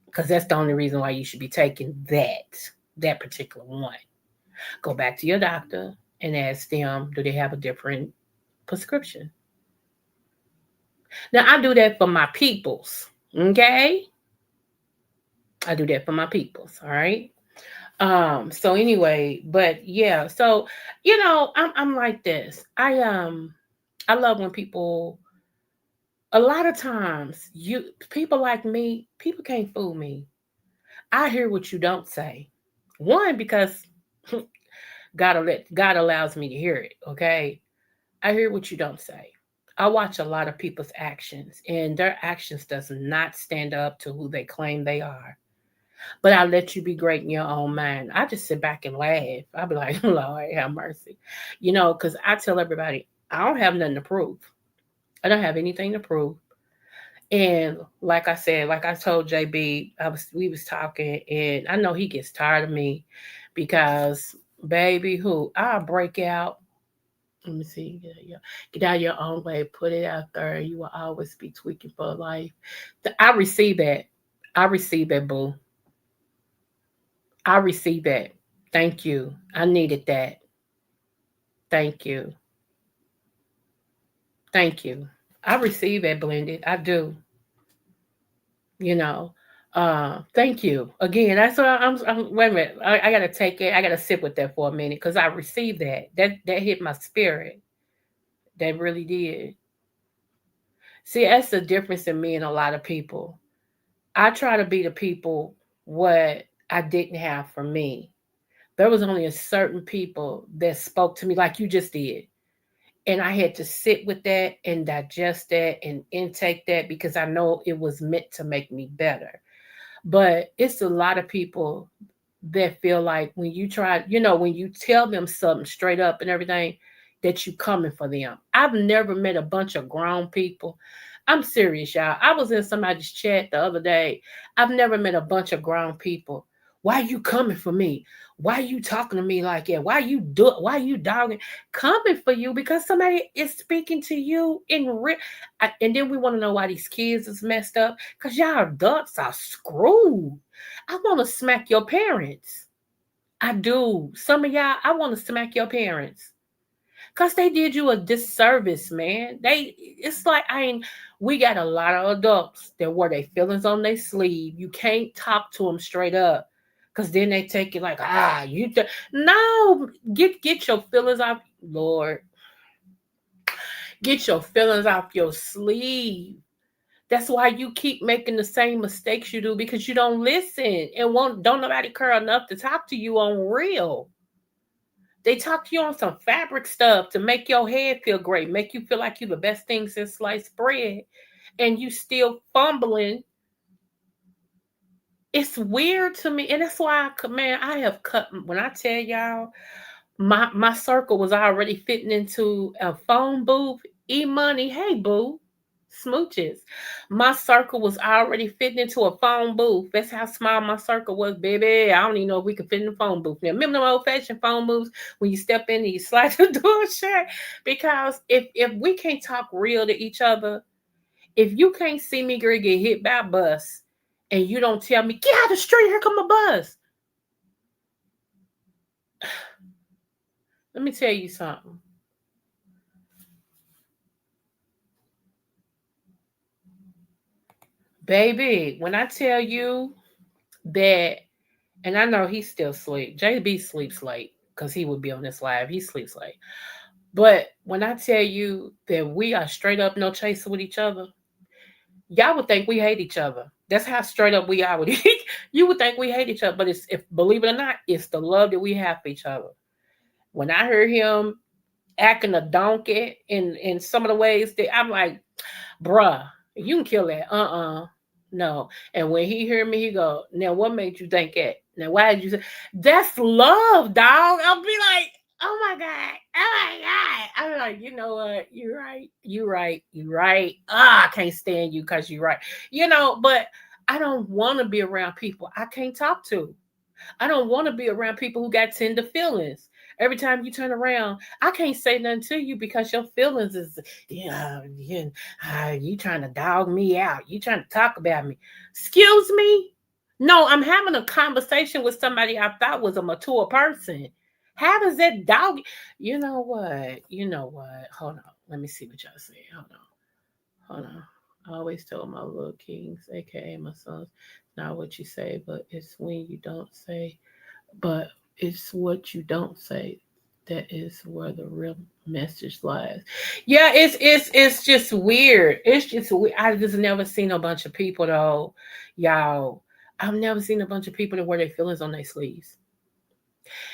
Because that's the only reason why you should be taking that particular one. Go back to your doctor and ask them, do they have a different prescription? Now, I do that for my peoples. Okay? I do that for my peoples. All right? So anyway, but yeah, so I'm like this. I love when people, a lot of times, people like me, people can't fool me. I hear what you don't say. One, because God allows me to hear it, okay? I hear what you don't say. I watch a lot of people's actions, and their actions does not stand up to who they claim they are. But I let you be great in your own mind. I just sit back and laugh. I be like, Lord, have mercy. Because I tell everybody, I don't have nothing to prove. I don't have anything to prove. And like I said, like I told JB, we was talking, and I know he gets tired of me because baby, I'll break out. Let me see. Get out of your own way. Put it out there. You will always be tweaking for life. I receive that. I receive that, boo. I receive that. Thank you. I needed that. Thank you. Thank you. I receive that, blended. I do. You know. Thank you again. That's what I'm wait a minute. I gotta take it. I gotta sit with that for a minute because I received that. That hit my spirit. That really did. See, that's the difference in me and a lot of people. I try to be the people what I didn't have for me. There was only a certain people that spoke to me like you just did. And I had to sit with that and digest that and intake that because I know it was meant to make me better. But it's a lot of people that feel like when you try, when you tell them something straight up and everything, that you coming for them. I've never met a bunch of grown people. I'm serious, y'all. I was in somebody's chat the other day. I've never met a bunch of grown people. Why you coming for me? Why you talking to me like that? Why you dogging? Coming for you because somebody is speaking to you in real. And then we want to know why these kids is messed up because y'all adults are screwed. I want to smack your parents. I do. Some of y'all, I want to smack your parents. Cause they did you a disservice, man. It's like we got a lot of adults that wear their feelings on their sleeve. You can't talk to them straight up. Cause then they take it like, no, get your feelings off, Lord. Get your feelings off your sleeve. That's why you keep making the same mistakes you do because you don't listen and don't nobody care enough to talk to you on real. They talk to you on some fabric stuff to make your head feel great, make you feel like you're the best thing since sliced bread, and you still fumbling It's weird to me, and that's why man, I have cut. When I tell y'all, my circle was already fitting into a phone booth. E-money, hey boo, smooches. My circle was already fitting into a phone booth. That's how small my circle was, baby. I don't even know if we could fit in the phone booth now. Remember them old-fashioned phone booths when you step in and you slide the door shut? Because if we can't talk real to each other, if you can't see me girl get hit by a bus and you don't tell me, get out the street, here come a bus. Let me tell you something. Baby, when I tell you that, and I know he still sleep. JB sleeps late because he would be on this live. He sleeps late. But when I tell you that we are straight up no chaser with each other, y'all would think we hate each other. That's how straight up we are with each. You would think we hate each other, but it's, if believe it or not, it's the love that we have for each other. When I heard him acting a donkey in some of the ways that I'm like, bruh, you can kill that. No. And when he heard me, he go, now what made you think that? Now why did you say that's love, dog? I'll be like, oh my God. Oh my God. I'm like, you know what? You're right. You're right. You're right. I can't stand you because you're right. But I don't want to be around people I can't talk to. I don't want to be around people who got tender feelings. Every time you turn around, I can't say nothing to you because your feelings is, you trying to dog me out. You trying to talk about me. Excuse me? No, I'm having a conversation with somebody I thought was a mature person. How does that dog? You know what? You know what? Hold on. Let me see what y'all say. Hold on. Hold on. I always tell my little kings, aka my sons, not what you say, but it's when you don't say, but it's what you don't say that is where the real message lies. Yeah, it's just weird. It's just weird. I just never seen a bunch of people though, y'all. I've never seen a bunch of people that wear their feelings on their sleeves.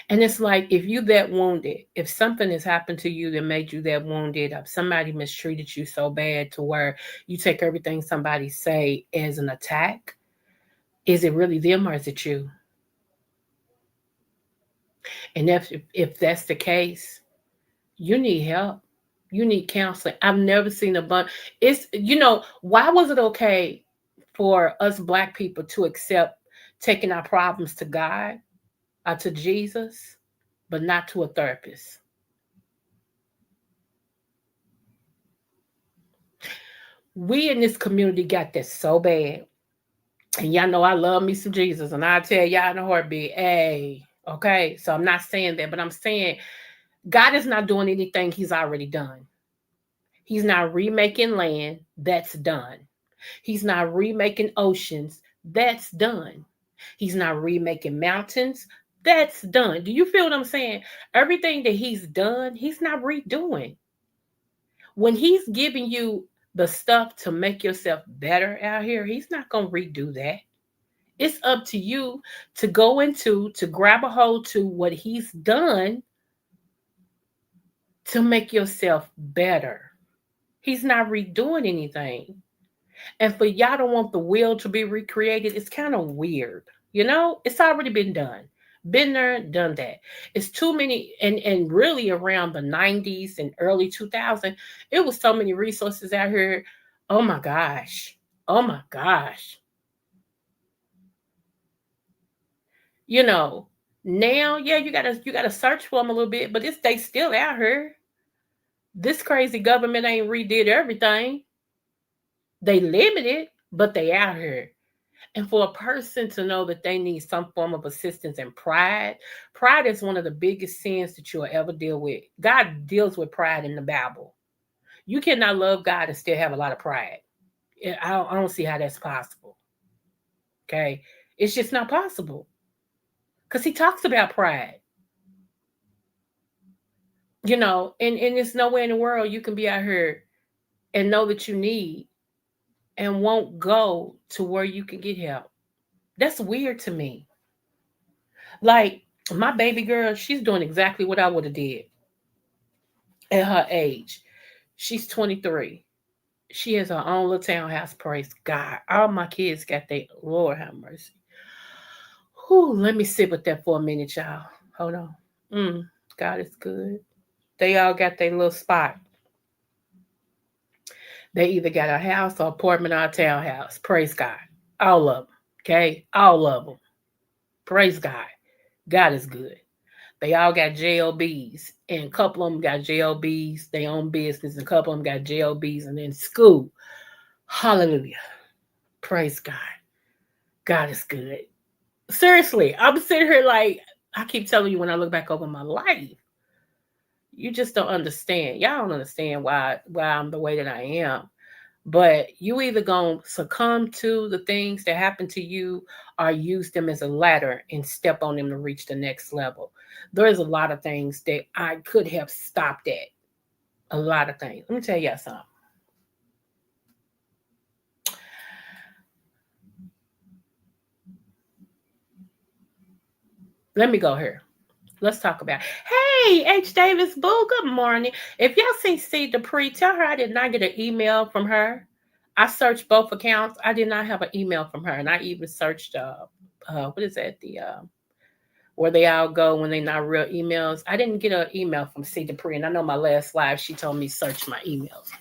And it's like if you that wounded, if something has happened to you that made you that wounded, if somebody mistreated you so bad to where you take everything somebody say as an attack, is it really them or is it you? And if that's the case, you need help. You need counseling. I've never seen a bunch. It's why was it okay for us black people to accept taking our problems to God or to Jesus, but not to a therapist? We in this community got that so bad. And y'all know I love me some Jesus. And I tell y'all in a heartbeat, hey, okay. So I'm not saying that, but I'm saying God is not doing anything he's already done. He's not remaking land, that's done. He's not remaking oceans, that's done. He's not remaking mountains, that's done. Do you feel what I'm saying? Everything that he's done, he's not redoing. When he's giving you the stuff to make yourself better out here, he's not going to redo that. It's up to you to go into, to grab a hold to what he's done to make yourself better. He's not redoing anything. And for y'all to want the wheel to be recreated, it's kind of weird. It's already been done. Been there, done that. It's too many, and really around the 90s and early 2000s, it was so many resources out here. Oh my gosh. Oh my gosh. You know, now, yeah, you gotta search for them a little bit, but they still out here. This crazy government ain't redid everything. They limited, but they out here. And for a person to know that they need some form of assistance and pride is one of the biggest sins that you'll ever deal with. God deals with pride in the Bible. You cannot love God and still have a lot of pride. I don't see how that's possible. Okay. It's just not possible. Because he talks about pride. And there's nowhere in the world you can be out here and know that you need and won't go to where you can get help. That's weird to me. Like my baby girl, she's doing exactly what I would have did at her age. She's 23. She has her own little townhouse. Praise God. All my kids got their Lord have mercy. Whew, let me sit with that for a minute, y'all. Hold on. God is good. They all got their little spot. They either got a house or apartment or a townhouse. Praise God. All of them. Okay? All of them. Praise God. God is good. They all got JLBs. And a couple of them got JLBs, they own business. And a couple of them got JLBs and then school. Hallelujah. Praise God. God is good. Seriously, I'm sitting here like, I keep telling you when I look back over my life, you just don't understand. Y'all don't understand why I'm the way that I am. But you either gonna succumb to the things that happen to you or use them as a ladder and step on them to reach the next level. There's a lot of things that I could have stopped at. A lot of things. Let me tell y'all something. Let me go here. Let's talk about. Hey, H. Davis Boo. Good morning. If y'all see C. Dupree, tell her I did not get an email from her. I searched both accounts. I did not have an email from her, and I even searched what is that, the where they all go when they're not real emails. I didn't get an email from C. Dupree, and I know my last live she told me search my emails.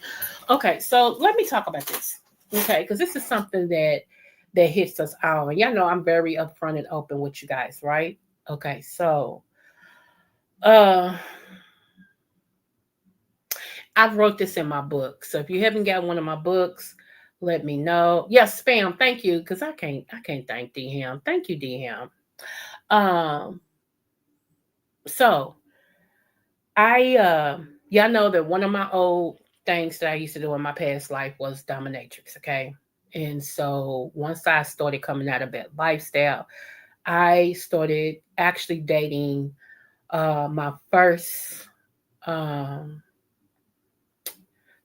Okay, so let me talk about this. Okay, because this is something that hits us all. And y'all know I'm very upfront and open with you guys, right? Okay, so uh I've wrote this in my book. So if you haven't got one of my books, let me know. Yes, spam, thank you. Because I can't thank D Ham. Thank you, D Ham. So y'all know that one of my old things that I used to do in my past life was dominatrix, okay? And so once I started coming out of that lifestyle, I started actually dating my first um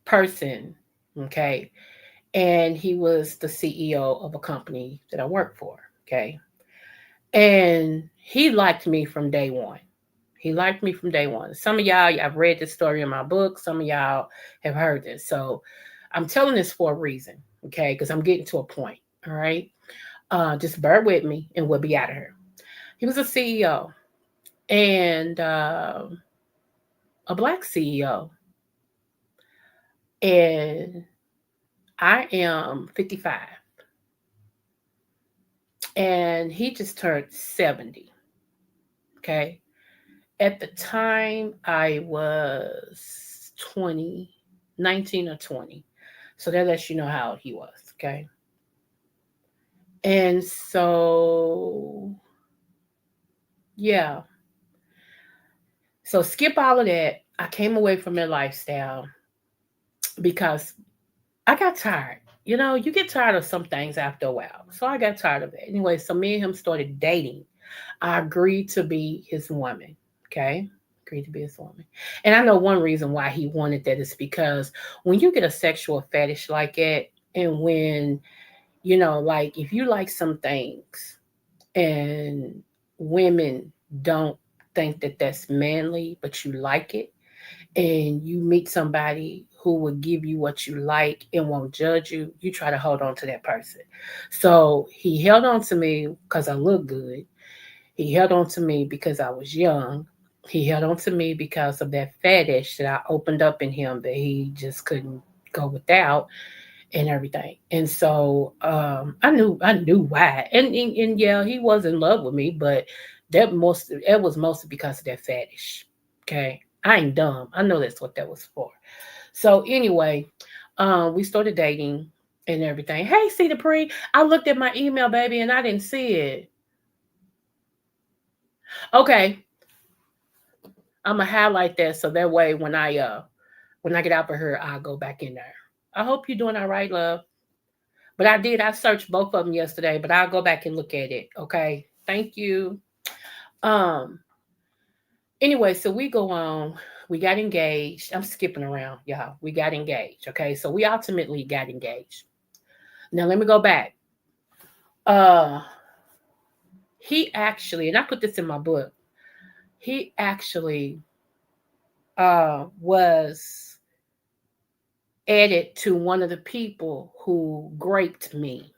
person, okay? And he was the CEO of a company that I worked for, okay? And he liked me from day one. He liked me from day one. Some of y'all, I've read this story in my book. Some of y'all have heard this. So I'm telling this for a reason, okay? Because I'm getting to a point, all right? Just bear with me and we'll be out of here. He was a CEO and a black CEO. And I am 55. And he just turned 70, okay? At the time, I was 20, 19 or 20. So that lets you know how old he was, okay? And so, yeah. So skip all of that. I came away from that lifestyle because I got tired. You know, you get tired of some things after a while. So I got tired of it. Anyway, so me and him started dating. I agreed to be his woman. Okay. Agreed to be his woman. And I know one reason why he wanted that is because when you get a sexual fetish like that, and when, like if you like some things and women don't think that that's manly, but you like it, and you meet somebody who will give you what you like and won't judge you, you try to hold on to that person. So he held on to me because I look good. He held on to me because I was young. He held on to me because of that fetish that I opened up in him that he just couldn't go without and everything. And so I knew why. And yeah, he was in love with me, but it was mostly because of that fetish. Okay. I ain't dumb. I know that's what that was for. So anyway, we started dating and everything. Hey, C Dupree, I looked at my email, baby, and I didn't see it. Okay, I'm gonna highlight that so that way when I get out of here, I'll go back in there. I hope you're doing all right, love. But I searched both of them yesterday, but I'll go back and look at it. Okay. Thank you. Um, anyway, so we go on. We got engaged. I'm skipping around, y'all. We got engaged. Okay. So we ultimately got engaged. Now let me go back. Uh he actually, and I put this in my book, he actually was added to one of the people who graped me.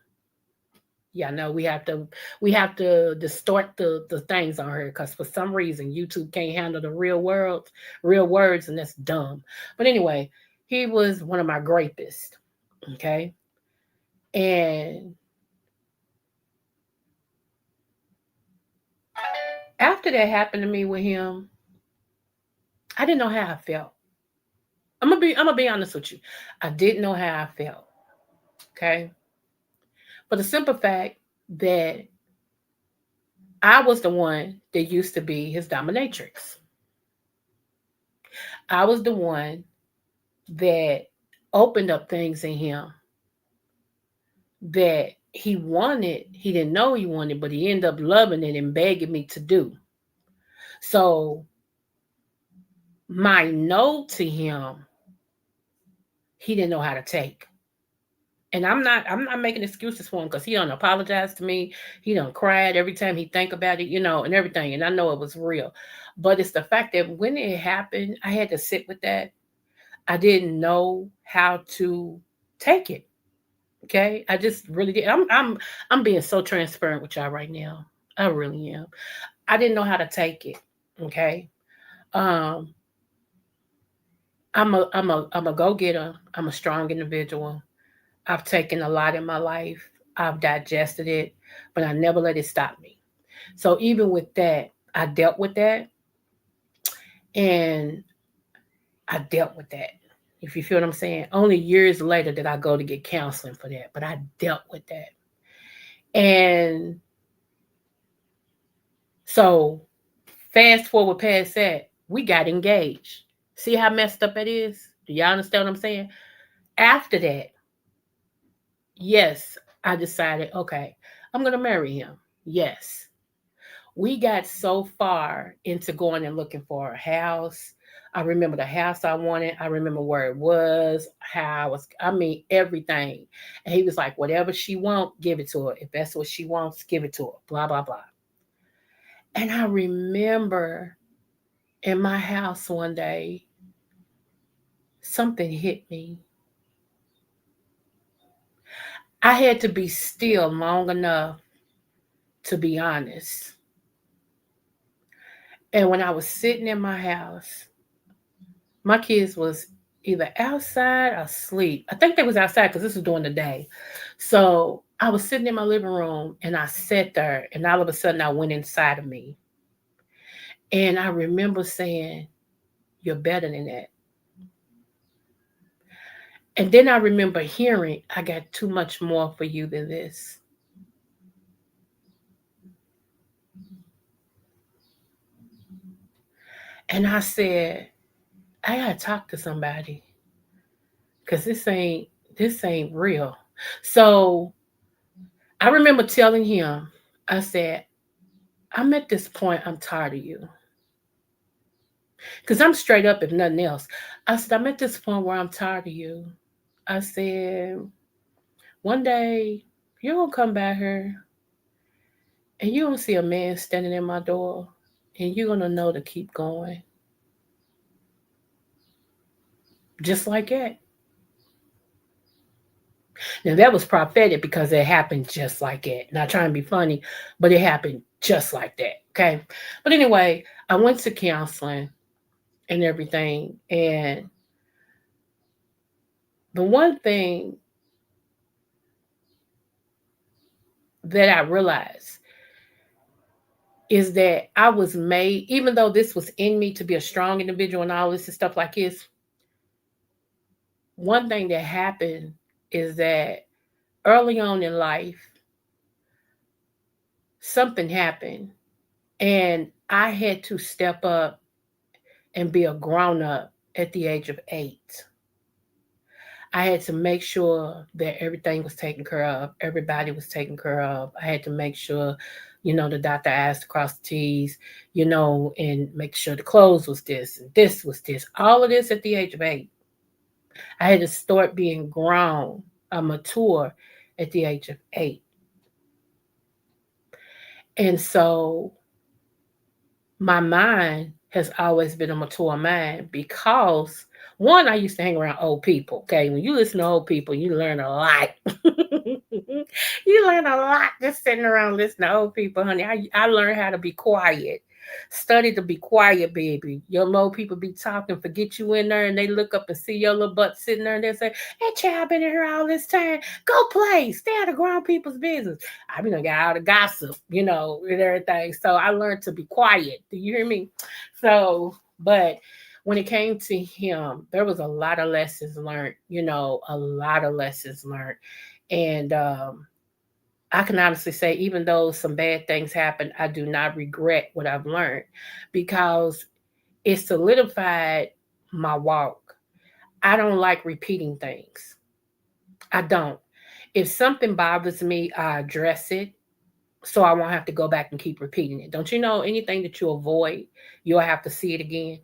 Yeah, no, we have to distort the things on her because for some reason YouTube can't handle the real words, and that's dumb. But anyway, he was one of my grapists. Okay. And after that happened to me with him, I didn't know how I felt. I'm gonna be honest with you. I didn't know how I felt. Okay. For the simple fact that I was the one that used to be his dominatrix. I was the one that opened up things in him that he didn't know he wanted, but he ended up loving it and begging me to do. So my no to him, he didn't know how to take. And I'm not making excuses for him because he don't apologize to me. He don't cried every time he think about it, and everything. And I know it was real. But it's the fact that when it happened, I had to sit with that. I didn't know how to take it. Okay. I just really did. I'm being so transparent with y'all right now. I really am. I didn't know how to take it. Okay. Um, I'm a go-getter. I'm a strong individual. I've taken a lot in my life. I've digested it, but I never let it stop me. So even with that, I dealt with that and I dealt with that. If you feel what I'm saying. Only years later did I go to get counseling for that, but I dealt with that. And so fast forward past that, we got engaged. See how messed up it is? Do y'all understand what I'm saying? After that, yes, I decided, okay, I'm going to marry him. Yes. We got so far into going and looking for a house. I remember the house I wanted. I remember where it was, how I mean, everything. And he was like, whatever she wants, give it to her. If that's what she wants, give it to her. Blah, blah, blah. And I remember in my house one day, something hit me. I had to be still long enough to be honest. And when I was sitting in my house, my kids was either outside or asleep. I think they was outside because this was during the day. So I was sitting in my living room and I sat there and all of a sudden I went inside of me. And I remember saying, you're better than that. And then I remember hearing, I got too much more for you than this. And I said, I gotta talk to somebody because this ain't real. So I remember telling him, I said, I'm at this point, I'm tired of you. Because I'm straight up, if nothing else. I said, I'm at this point where I'm tired of you. I said, one day you're going to come back here and you're going to see a man standing in my door and you're going to know to keep going. Just like that. Now, that was prophetic because it happened just like that. Not trying to be funny, but it happened just like that. Okay. But anyway, I went to counseling and everything. And the one thing that I realized is that I was made, even though this was in me to be a strong individual and all this and stuff like this, one thing that happened is that early on in life, something happened and I had to step up and be a grown up at the age of 8. I had to make sure that everything was taken care of, everybody was taken care of. I had to make sure, the doctor asked across the T's, and make sure the clothes was this and this was this. All of this at the age of 8. I had to start being grown, mature at the age of 8. And so my mind has always been a mature mind because one, I used to hang around old people. Okay. When you listen to old people, you learn a lot. You learn a lot just sitting around listening to old people, honey. I learned how to be quiet. Study to be quiet, baby. Your old people be talking, forget you in there, and they look up and see your little butt sitting there, and they say, "That child been in here all this time. Go play. Stay out of grown people's business." I mean, I got out of gossip, and everything. So I learned to be quiet. Do you hear me? So, but when it came to him, there was a lot of lessons learned. A lot of lessons learned, and I can honestly say, even though some bad things happened, I do not regret what I've learned because it solidified my walk. I don't like repeating things. I don't. If something bothers me, I address it so I won't have to go back and keep repeating it. Don't you know anything that you avoid, you'll have to see it again?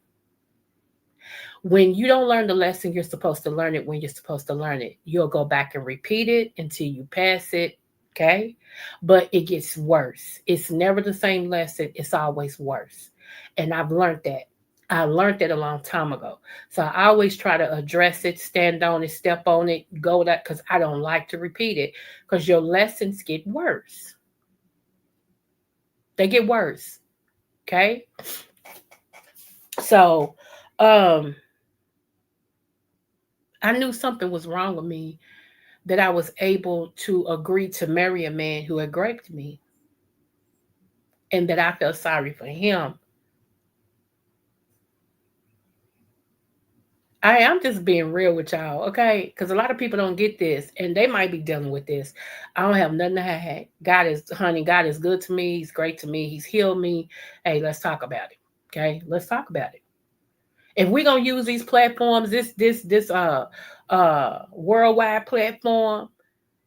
When you don't learn the lesson, you're supposed to learn it when you're supposed to learn it. You'll go back and repeat it until you pass it. Okay. But it gets worse. It's never the same lesson. It's always worse. And I've learned that. I learned that a long time ago. So I always try to address it, stand on it, step on it, go that because I don't like to repeat it because your lessons get worse. They get worse. Okay. So um I knew something was wrong with me that I was able to agree to marry a man who had raped me and that I felt sorry for him. I'm just being real with y'all, okay? Because a lot of people don't get this and they might be dealing with this. I don't have nothing to hide. God is good to me. He's great to me. He's healed me. Hey, let's talk about it. Okay? Let's talk about it. If we're gonna use these platforms, this worldwide platform,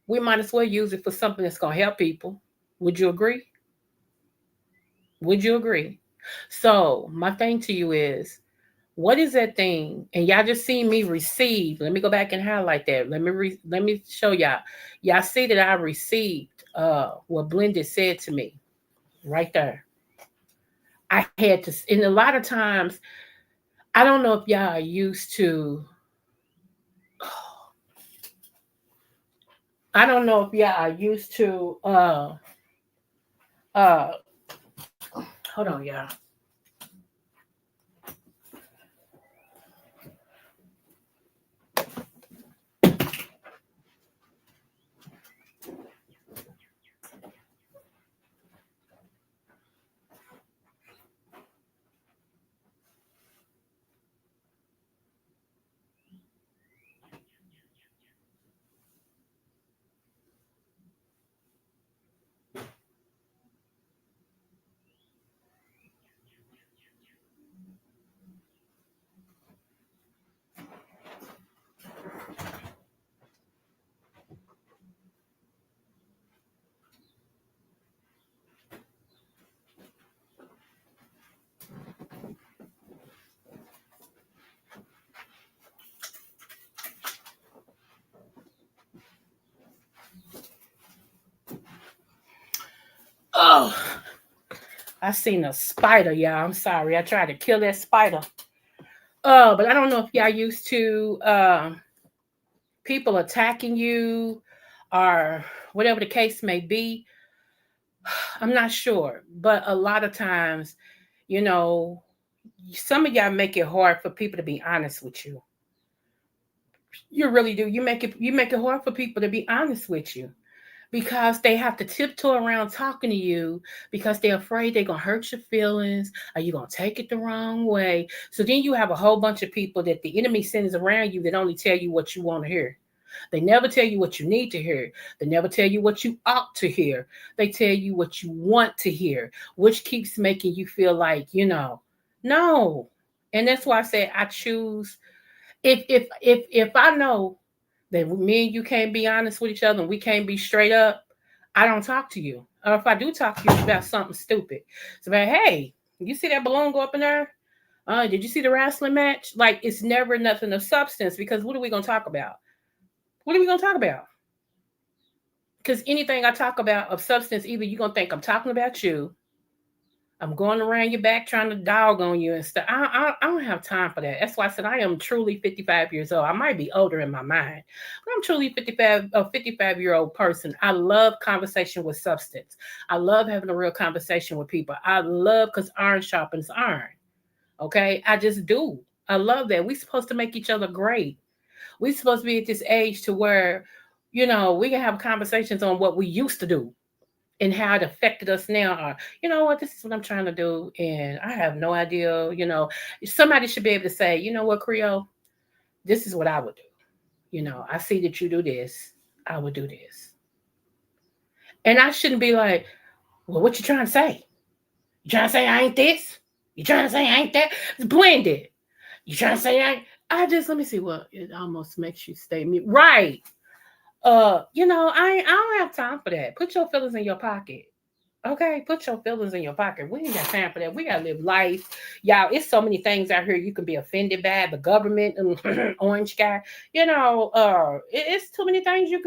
we might as well use it for something that's gonna help people. Would you agree? Would you agree? So my thing to you is, what is that thing? And y'all just see me receive. Let me go back and highlight that. Let me show y'all. Y'all see that I received what Blended said to me right there. I had to, and a lot of times, I don't know if y'all are used to. I don't know if y'all are used to. Uh, hold on, y'all. Oh, I seen a spider, y'all. I'm sorry. I tried to kill that spider. But I don't know if y'all used to people attacking you or whatever the case may be. I'm not sure. But a lot of times, you know, some of y'all make it hard for people to be honest with you. You really do. You make it hard for people to be honest with you because they have to tiptoe around talking to you because they're afraid they're going to hurt your feelings or you're going to take it the wrong way. So then you have a whole bunch of people that the enemy sends around you that only tell you what you want to hear. They never tell you what you need to hear. They never tell you what you ought to hear. They tell you what you want to hear, which keeps making you feel like, no. And that's why I say I choose if I know that me and you can't be honest with each other and we can't be straight up, I don't talk to you. Or if I do talk to you, it's about something stupid. It's about, hey, you see that balloon go up in there? Did you see the wrestling match? Like, it's never nothing of substance because what are we going to talk about? What are we going to talk about? Because anything I talk about of substance, either you're going to think I'm talking about you I'm going around your back trying to dog on you and stuff. I don't have time for that. That's why I said I am truly 55 years old. I might be older in my mind, but I'm truly 55, a 55-year-old person. I love conversation with substance. I love having a real conversation with people. I love because iron sharpens iron. Okay, I just do. I love that. We're supposed to make each other great. We're supposed to be at this age to where, we can have conversations on what we used to do and how it affected us now. Or, you know what, this is what I'm trying to do, and I have no idea. Somebody should be able to say, you know what, Creole, this is what I would do. I see that you do this. I would do this. And I shouldn't be like, well, what you trying to say? You trying to say I ain't this? You trying to say I ain't that? It's blended. You trying to say I just let me see what it almost makes you stay me right. I don't have time for that. Put your feelings in your pocket. Okay, put your feelings in your pocket. We ain't got time for that. We gotta live life, y'all. It's so many things out here you can be offended by. The government, orange guy. It's too many things you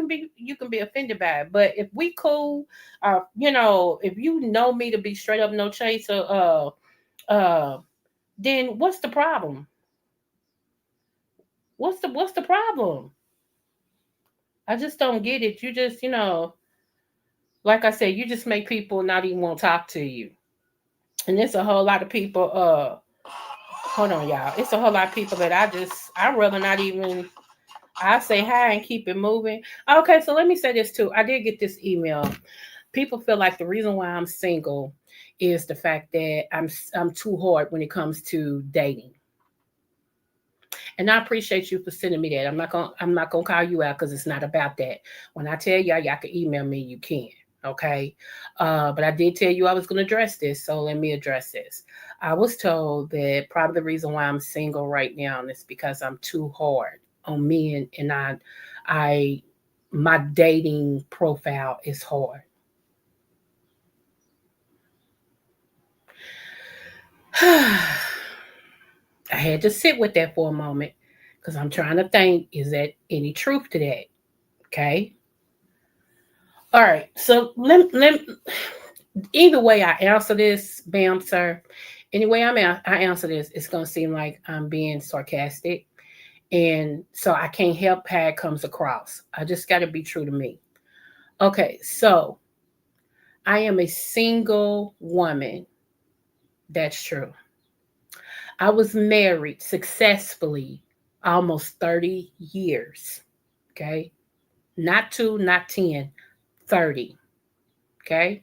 can be offended by. But if we cool, if you know me to be straight up no chaser, then what's the problem? What's the problem? I just don't get it. You just, like I said, you just make people not even want to talk to you. And there's a whole lot of people, hold on, y'all. It's a whole lot of people that I rather not even, I say hi and keep it moving. Okay, so let me say this too. I did get this email. People feel like the reason why I'm single is the fact that I'm too hard when it comes to dating. And I appreciate you for sending me that. I'm not gonna call you out because it's not about that. When I tell y'all can email me, you can. Okay. But I did tell you I was gonna address this, so let me address this. I was told that probably the reason why I'm single right now is because I'm too hard on men, and I my dating profile is hard. I had to sit with that for a moment because I'm trying to think, is there any truth to that? Okay. All right. So either way I answer this, bam, sir. Anyway, I answer this, it's gonna seem like I'm being sarcastic. And so I can't help how it comes across. I just gotta be true to me. Okay, so I am a single woman. That's true. I was married successfully almost 30 years. Okay. Not two, not 10, 30. Okay.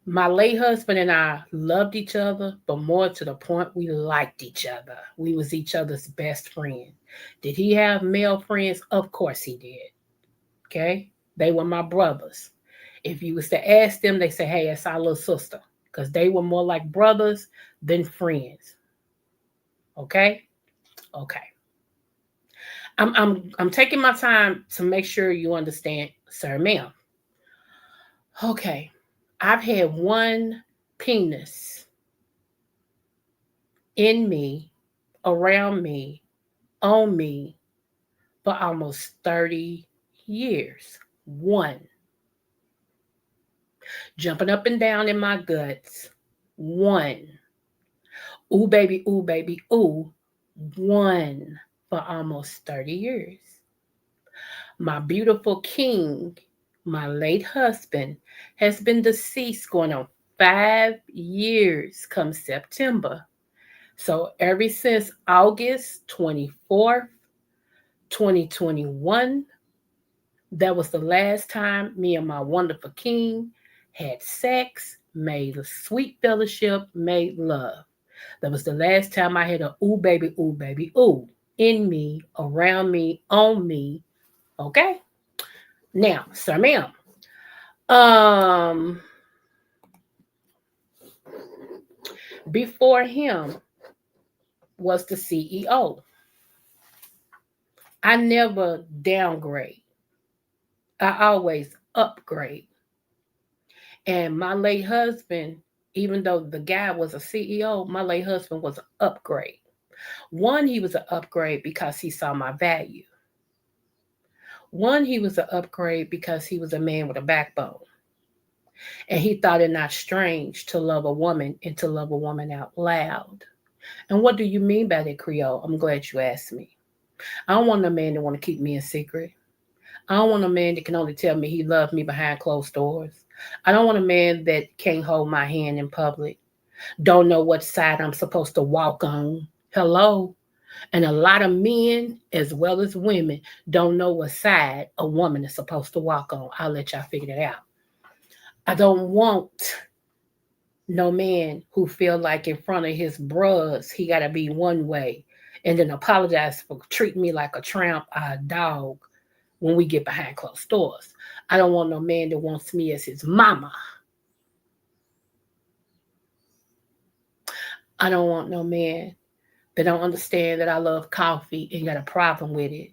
My late husband and I loved each other, but more to the point, we liked each other. We was each other's best friend. Did he have male friends? Of course he did. Okay. They were my brothers. If you was to ask them, they say, hey, it's our little sister. Because they were more like brothers than friends. Okay? Okay. I'm taking my time to make sure you understand, sir, ma'am. Okay. I've had one penis in me, around me, on me for almost 30 years. One. Jumping up and down in my guts. One. Ooh, baby, ooh. One for almost 30 years. My beautiful king, my late husband, has been deceased going on 5 years come September. So ever since August 24th, 2021, that was the last time me and my wonderful king had sex, made a sweet fellowship, made love. That was the last time I had a ooh, baby, ooh in me, around me, on me. Okay? Now, sir, ma'am. Um, Before him was the CEO. I never downgrade. I always upgrade. And my late husband, even though the guy was a CEO, my late husband was an upgrade. One, he was an upgrade because he saw my value. One, he was an upgrade because he was a man with a backbone. And he thought it not strange to love a woman and to love a woman out loud. And what do you mean by that, Creole? I'm glad you asked me. I don't want a man that want to keep me in secret. I don't want a man that can only tell me he loved me behind closed doors. I don't want a man that can't hold my hand in public. Don't know what side I'm supposed to walk on. Hello? And a lot of men, as well as women, don't know what side a woman is supposed to walk on. I'll let y'all figure that out. I don't want no man who feel like in front of his bros he got to be one way and then apologize for treating me like a tramp or a dog when we get behind closed doors. I don't want no man that wants me as his mama. I don't want no man that don't understand that I love coffee and got a problem with it.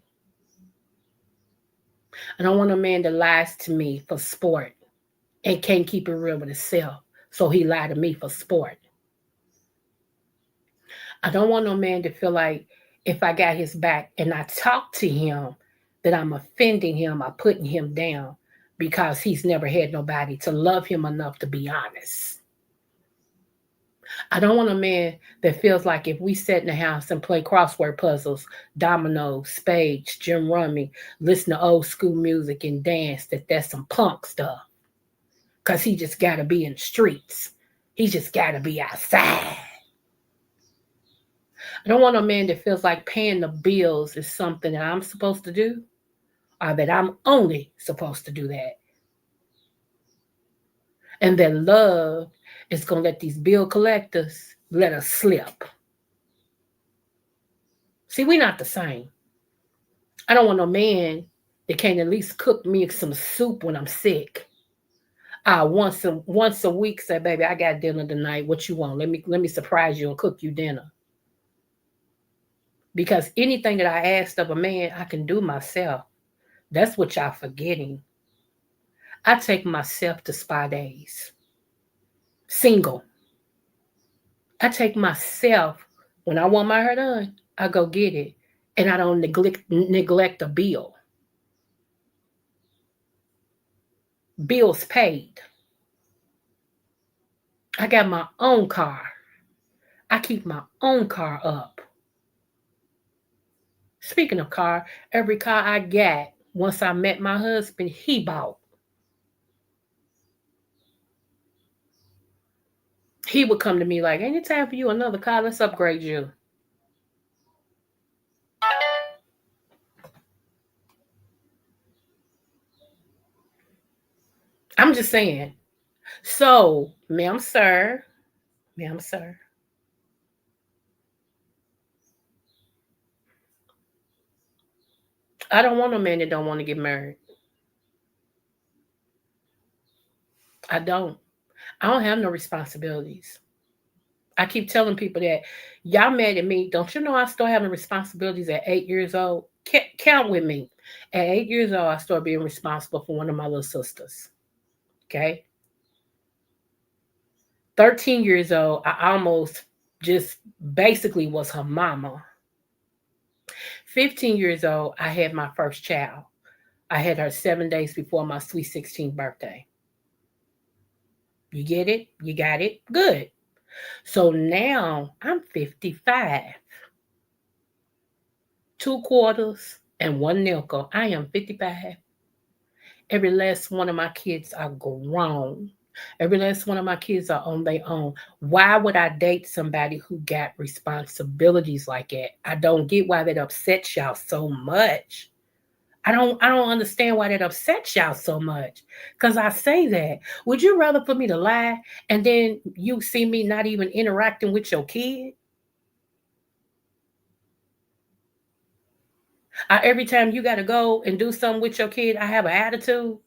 I don't want a man that lies to me for sport and can't keep it real with himself, so he lied to me for sport. I don't want no man to feel like if I got his back and I talk to him, that I'm offending him or putting him down because he's never had nobody to love him enough to be honest. I don't want a man that feels like if we sit in the house and play crossword puzzles, dominoes, spades, gin rummy, listen to old school music and dance, that that's some punk stuff. Because he just got to be in the streets. He just got to be outside. I don't want a man that feels like paying the bills is something that I'm supposed to do or that I'm only supposed to do that. And that love is going to let these bill collectors let us slip. See, we're not the same. I don't want no man that can't at least cook me some soup when I'm sick. Once a week say, baby, I got dinner tonight. What you want? Let me surprise you and cook you dinner. Because anything that I asked of a man, I can do myself. That's what y'all forgetting. I take myself to spa days. Single. I take myself, when I want my hair done, I go get it. And I don't neglect a bill. Bills paid. I got my own car. I keep my own car up. Speaking of car, every car I got, once I met my husband, he bought. He would come to me like, ain't it time for you another car? Let's upgrade you. I'm just saying. So, ma'am, sir, I don't want a man that don't want to get married. I don't. I don't have no responsibilities. I keep telling people that y'all mad at me. Don't you know I started having responsibilities at 8 years old? Count with me. At 8 years old, I started being responsible for one of my little sisters. Okay. 13 years old, I almost just basically was her mama. 15 years old, I had my first child. I had her 7 days before my sweet 16th birthday. You get it? You got it? Good. So now I'm 55. 2 quarters and 1 nickel. I am 55. Every last one of my kids are grown. Every last one of my kids are on their own. Why would I date somebody who got responsibilities like that? I don't get why that upsets y'all so much. I don't understand why that upsets y'all so much. Because I say that. Would you rather for me to lie and then you see me not even interacting with your kid? Every time you got to go and do something with your kid, I have an attitude.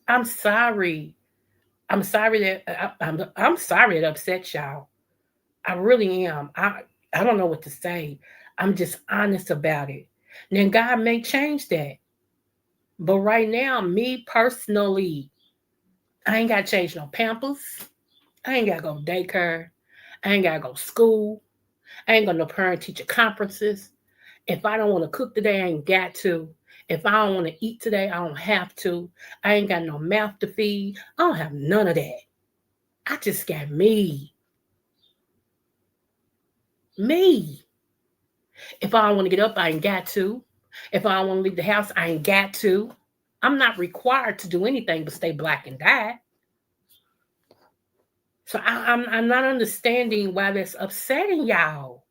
I'm sorry. I'm sorry that I'm sorry it upsets y'all. I really am. I don't know what to say. I'm just honest about it. Then God may change that. But right now, me personally, I ain't got to change no pampers. I ain't got to go to daycare. I ain't got to go to school. I ain't got no parent teacher conferences. If I don't want to cook today, I ain't got to. If I don't want to eat today, I don't have to. I ain't got no mouth to feed. I don't have none of that. I just got me. Me. If I don't want to get up, I ain't got to. If I don't want to leave the house, I ain't got to. I'm not required to do anything but stay black and die. So I'm not understanding why that's upsetting y'all.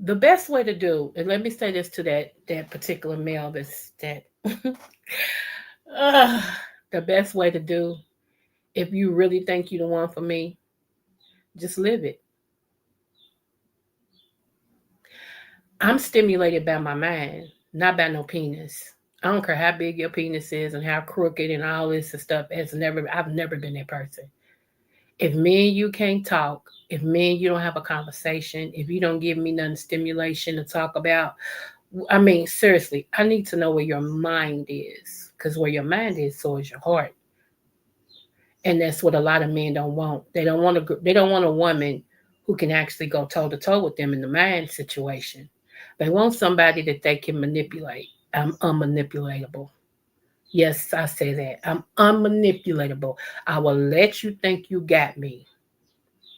The best way to do, and let me say this to that particular male that's that uh, the best way to do, if you really think you the one for me, just live it. I'm stimulated by my mind, not by no penis. I don't care how big your penis is and how crooked and all this and stuff. I've never been that person. If me and you can't talk, if me and you don't have a conversation, if you don't give me none stimulation to talk about, I mean, seriously, I need to know where your mind is. Because where your mind is, so is your heart. And that's what a lot of men don't want. They don't want a woman who can actually go toe to toe with them in the mind situation. They want somebody that they can manipulate. I'm unmanipulatable. Yes, I say that. I'm unmanipulatable. I will let you think you got me.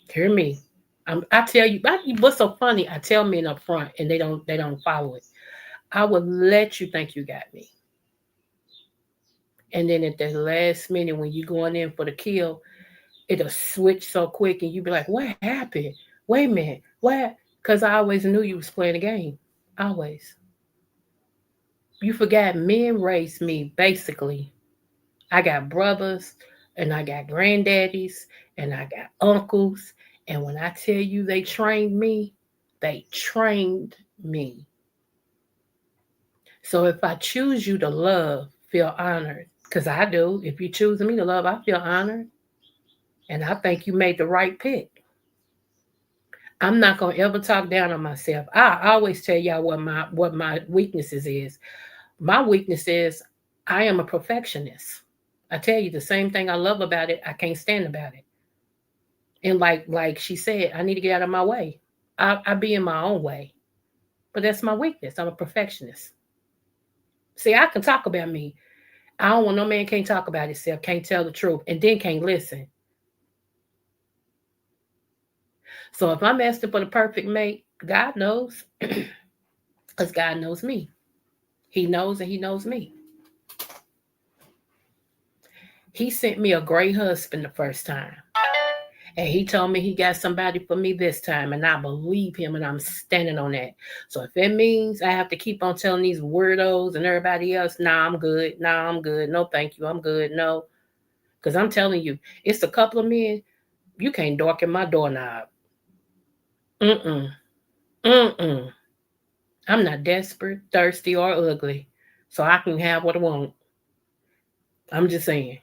Hear me. I tell you, what's so funny? I tell men up front, and they don't follow it. I will let you think you got me, and then at the last minute when you going in for the kill, it'll switch so quick, and you be like, "What happened? Wait a minute, what?" Because I always knew you was playing a game. Always. You forgot men raised me basically. I got brothers and I got granddaddies and I got uncles. And when I tell you they trained me. So if I choose you to love, feel honored. Because I do. If you choose me to love, I feel honored. And I think you made the right pick. I'm not gonna ever talk down on myself. I always tell y'all what my weaknesses is. My weakness is I am a perfectionist. I tell you the same thing I love about it, I can't stand about it. And like she said, I need to get out of my way. I be in my own way. But that's my weakness. I'm a perfectionist. See, I can talk about me. I don't want no man can't talk about himself, can't tell the truth, and then can't listen. So if I'm asking for the perfect mate, God knows, because God knows me. He knows and he knows me. He sent me a great husband the first time. And he told me he got somebody for me this time, and I believe him, and I'm standing on that. So if it means I have to keep on telling these weirdos and everybody else, nah, I'm good. Nah, I'm good. No, thank you. I'm good. No. Because I'm telling you, it's a couple of men, you can't darken my doorknob. Mm-mm. Mm-mm. I'm not desperate, thirsty, or ugly. So I can have what I want. I'm just saying.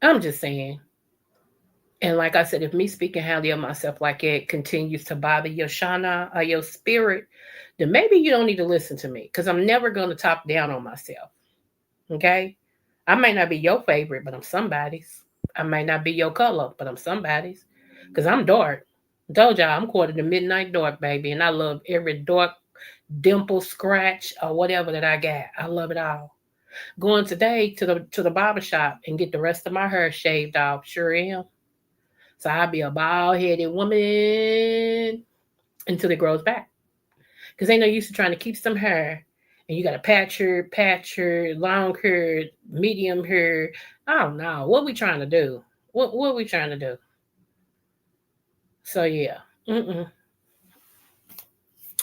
I'm just saying. And like I said, if me speaking highly of myself like it continues to bother your shana or your spirit, then maybe you don't need to listen to me because I'm never going to talk down on myself. Okay? I may not be your favorite, but I'm somebody's. I may not be your color, but I'm somebody's. Because I'm dark. I told y'all I'm quarter to midnight dark, baby. And I love every dark dimple, scratch, or whatever that I got. I love it all. Going today to the barber shop and get the rest of my hair shaved off. Sure am. So I'll be a bald headed woman until it grows back. Because ain't no use to trying to keep some hair and you got to patch her, long hair, medium hair. I don't know. What we trying to do? What we trying to do? So yeah. Mm-mm.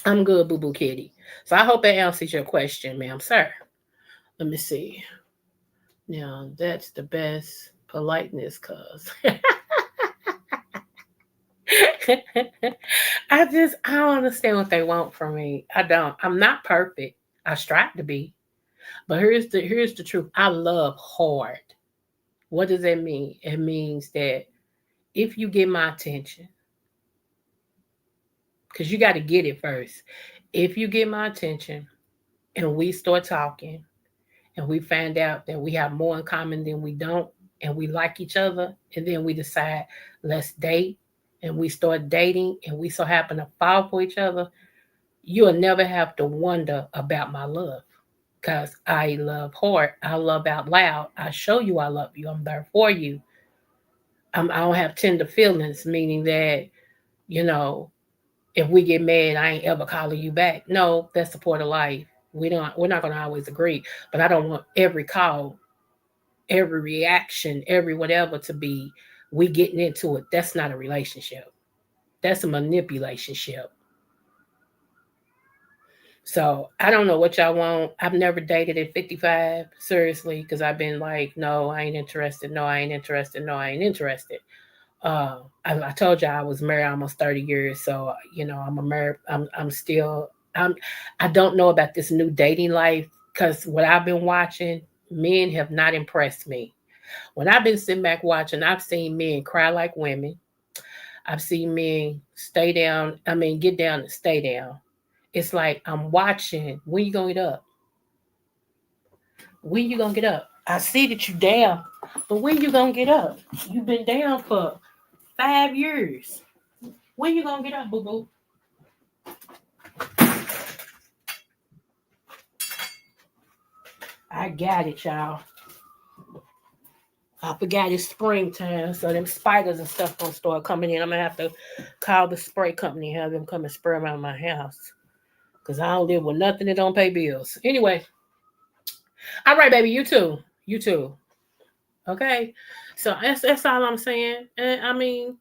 I'm good, boo boo kitty. So I hope that answers your question, ma'am, sir. Let me see. Now that's the best politeness, cuz. I don't understand what they want from me. I don't. I'm not perfect. I strive to be. But here's the truth. I love hard. What does that mean? It means that if you get my attention, because you got to get it first. If you get my attention and we start talking and we find out that we have more in common than we don't and we like each other, and then we decide, let's date and we start dating and we so happen to fall for each other, you'll never have to wonder about my love. Because I love hard. I love out loud. I show you I love you. I'm there for you. I don't have tender feelings, meaning that, you know, if we get mad, I ain't ever calling you back. No, that's the part of life. We're not gonna always agree, but I don't want every call, every reaction, every whatever to be we getting into it. That's not a relationship. That's a manipulation. So I don't know what y'all want. I've never dated at 55, seriously, because I've been like, no, I ain't interested. No, I ain't interested. No, I ain't interested. Uh, I told you I was married almost 30 years, so I'm a married. I'm still. I don't know about this new dating life because what I've been watching, men have not impressed me. When I've been sitting back watching, I've seen men cry like women. I've seen men stay down. I mean, get down and stay down. It's like I'm watching. When you gonna get up? When you gonna get up? I see that you down, but when you gonna get up? You've been down for 5 years. When you gonna get up, boo boo? I got it, y'all. I forgot it's springtime, so them spiders and stuff gonna start coming in. I'm gonna have to call the spray company and have them come and spray around my house. Cause I don't live with nothing that don't pay bills. Anyway, all right, baby, you too. You too. Okay. So that's all I'm saying. And I mean,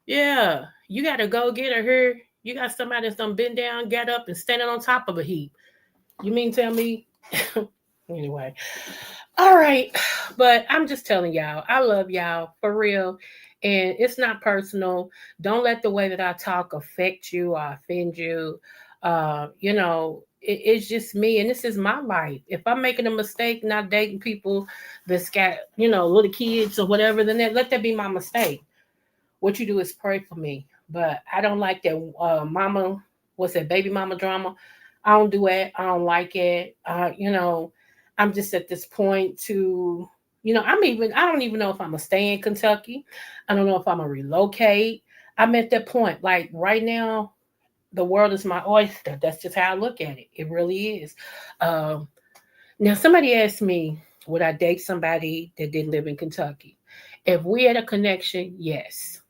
yeah, you gotta go get her here. You got somebody that's done been down, get up, and standing on top of a heap. You mean tell me? Anyway, all right. But I'm just telling y'all, I love y'all for real. And it's not personal. Don't let the way that I talk affect you or offend you. It's just me and this is my life. If I'm making a mistake not dating people that's got, little kids or whatever, then let that be my mistake. What you do is pray for me. But I don't like that mama, what's that, baby mama drama. I don't do it. I don't like it. I'm just at this point to, I don't even know if I'm going to stay in Kentucky. I don't know if I'm going to relocate. I'm at that point. Like right now, the world is my oyster. That's just how I look at it. It really is. Um, Now, somebody asked me, would I date somebody that didn't live in Kentucky? If we had a connection, yes.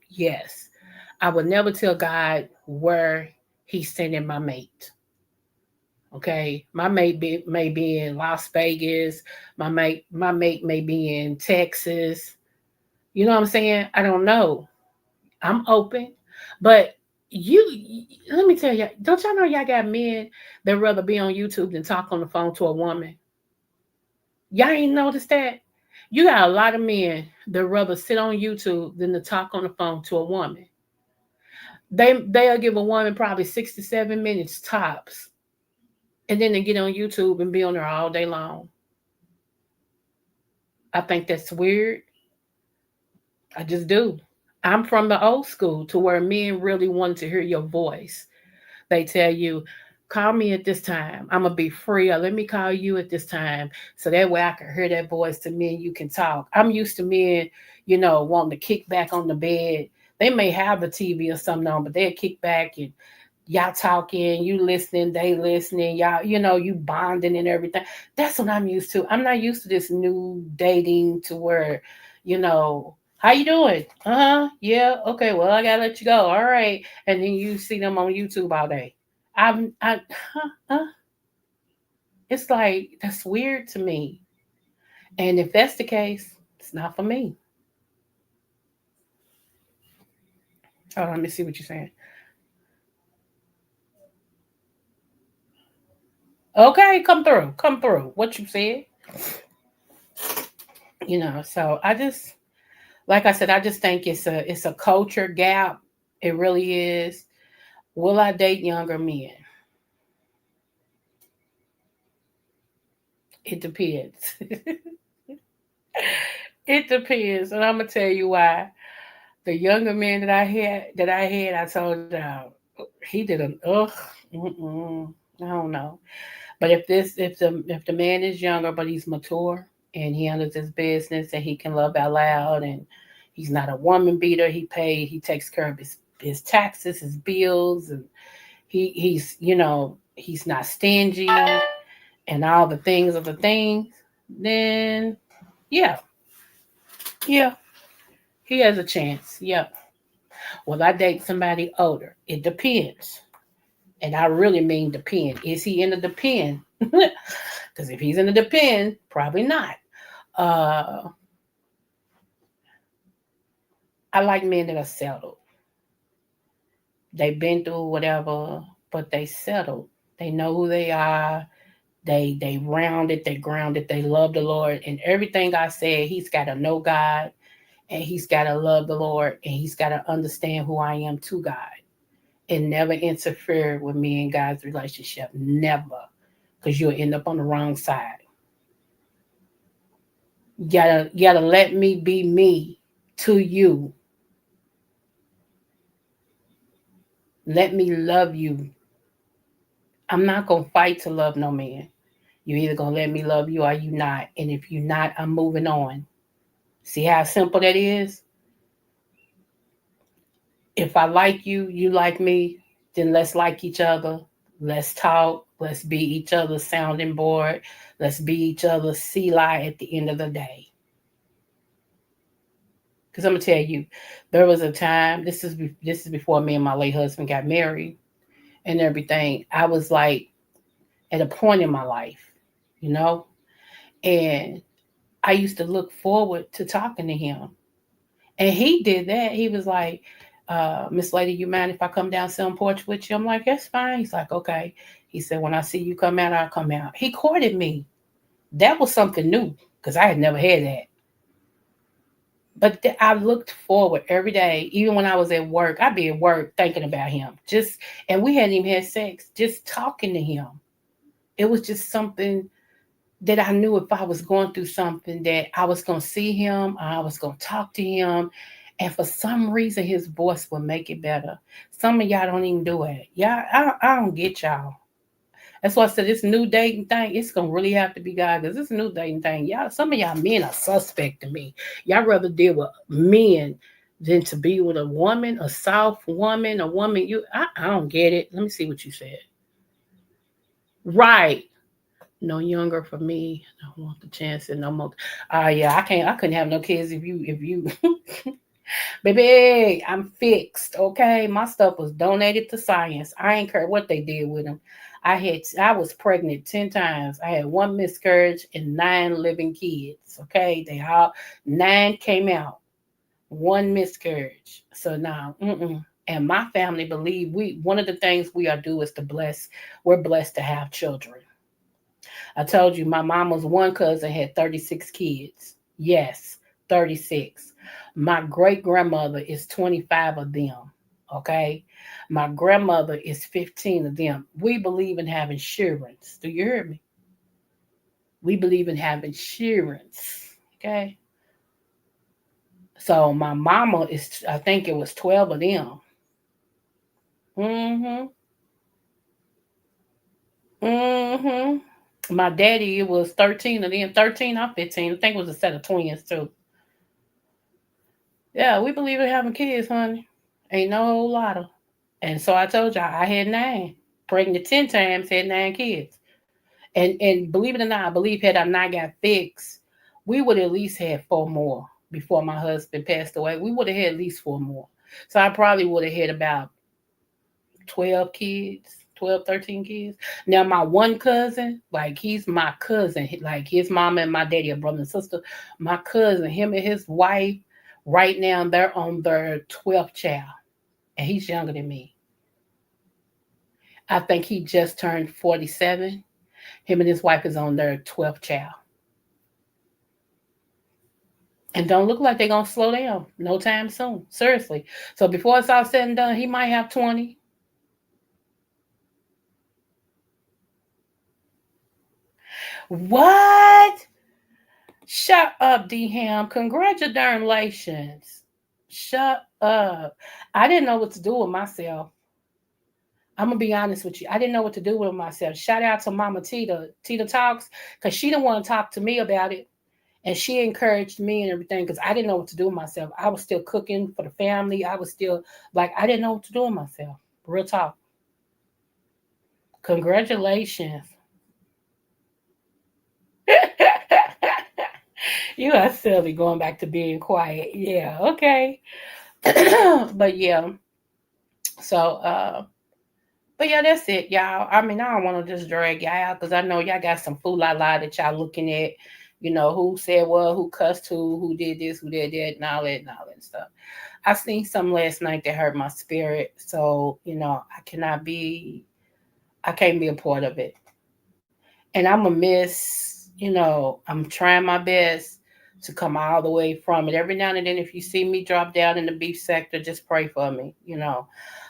Yes. I would never tell God where he's sending my mate. Okay. My may be in Las Vegas. My mate may be in Texas. You know what I'm saying? I don't know. I'm open. But let me tell you, don't y'all know y'all got men that rather be on YouTube than talk on the phone to a woman? Y'all ain't noticed that? You got a lot of men that rather sit on YouTube than to talk on the phone to a woman. They'll give a woman probably 6 to 7 minutes tops, and then they get on YouTube and be on there all day long. I think that's weird. I just do. I'm from the old school to where men really want to hear your voice. They tell you, call me at this time. I'm gonna be free, or let me call you at this time, so that way I can hear that voice to me and you can talk. I'm used to men, wanting to kick back on the bed. They may have a TV or something on, but they'll kick back and y'all talking, you listening, they listening, y'all, you bonding and everything. That's what I'm used to. I'm not used to this new dating to where, how you doing? Uh-huh. Yeah. Okay. Well, I gotta let you go. All right. And then you see them on YouTube all day. It's like that's weird to me. And if that's the case, it's not for me. Oh, let me see what you're saying. Okay, come through. Come through. What you said. So I just like I said, I just think it's a culture gap. It really is. Will I date younger men? It depends. It depends, and I'm gonna tell you why. The younger man that I had, I told y'all, he did an ugh. Mm-mm, I don't know. But if the man is younger but he's mature and he understands his business and he can love out loud and He's not a woman beater. He takes care of his taxes, his bills, and he's he's not stingy and all the things of the things, then yeah, yeah, he has a chance. Yeah. Will I date somebody older? It depends. And I really mean depend. Is he in the depend? Because if he's in the depend, probably not. Uh, I like men that are settled. They've been through whatever, but they settled. They know who they are. They rounded, they grounded, they love the Lord. And everything I said, he's got to know God, and he's got to love the Lord, and he's got to understand who I am to God, and never interfere with me and God's relationship. Never. Because you'll end up on the wrong side. You gotta let me be me to you. Let me love you. I'm not gonna fight to love no man. You either gonna let me love you or you not. And if you're not, I'm moving on. See how simple that is? If I like you, you like me, then let's like each other. Let's talk. Let's be each other's sounding board. Let's be each other's sea lie at the end of the day. Because I'm gonna tell you, there was a time. This is before me and my late husband got married and everything. I was like at a point in my life, you know, and I used to look forward to talking to him. And he did that. He was like, Miss Lady, you mind if I come down some porch with you? I'm like, that's fine. He's like, okay. He said, when I see you come out, I'll come out. He courted me. That was something new because I had never had that. But I looked forward every day, even when I was at work. I'd be at work thinking about him. And we hadn't even had sex, just talking to him. It was just something that I knew if I was going through something that I was going to see him, I was going to talk to him. And for some reason, his voice would make it better. Some of y'all don't even do it. Y'all, I don't get y'all. That's why I said this new dating thing, it's going to really have to be God because this new dating thing, y'all, some of y'all men are suspect to me. Y'all rather deal with men than to be with a woman, a soft woman, a woman. I don't get it. Let me see what you said. Right. No younger for me. I don't want the chance and no more. Yeah, I couldn't have no kids if you baby, I'm fixed. Okay. My stuff was donated to science. I ain't care what they did with them. I was pregnant 10 times. I had one miscarriage and 9 living kids. Okay. They all 9 came out. One miscarriage. So now, and my family believe one of the things we are do is to bless. We're blessed to have children. I told you my mama's one cousin had 36 kids. Yes, 36. My great grandmother is 25 of them. Okay. My grandmother is 15 of them. We believe in having insurance. Do you hear me? We believe in having insurance. Okay. So my mama I think it was 12 of them. Mm-hmm. Mm-hmm. My daddy, it was 13 of them. 13 or 15. I think it was a set of twins too. Yeah, we believe in having kids, honey. Ain't no whole lot of. And so I told y'all I had 9. Pregnant 10 times, had 9 kids. And believe it or not, I believe had I not got fixed, we would at least have 4 more before my husband passed away. We would have had at least 4 more. So I probably would have had about 12 kids, 12, 13 kids. Now, my one cousin, like he's my cousin, like his mama and my daddy are brother and sister. My cousin, him and his wife, right now, they're on their 12th child, and he's younger than me. I think he just turned 47. Him and his wife is on their 12th child. And don't look like they're going to slow down no time soon. Seriously. So before it's all said and done, he might have 20. What? Shut up, D Ham. Congratulations. Shut up. I didn't know what to do with myself. I'm gonna be honest with you. I didn't know what to do with myself. Shout out to Mama Tita. Tita Talks, because she didn't want to talk to me about it. And she encouraged me and everything because I didn't know what to do with myself. I was still cooking for the family. I was still like, I didn't know what to do with myself. Real talk. Congratulations. You are silly going back to being quiet. Yeah, okay. But yeah, so but yeah, that's it, y'all. I mean, I don't want to just drag y'all out because I know y'all got some fool la la that y'all looking at, who said what, who cussed who did this, who did that, and all that stuff. I seen some last night that hurt my spirit. So, I can't be a part of it. And I'm a miss, I'm trying my best to come all the way from it. Every now and then, if you see me drop down in the beef sector, just pray for me.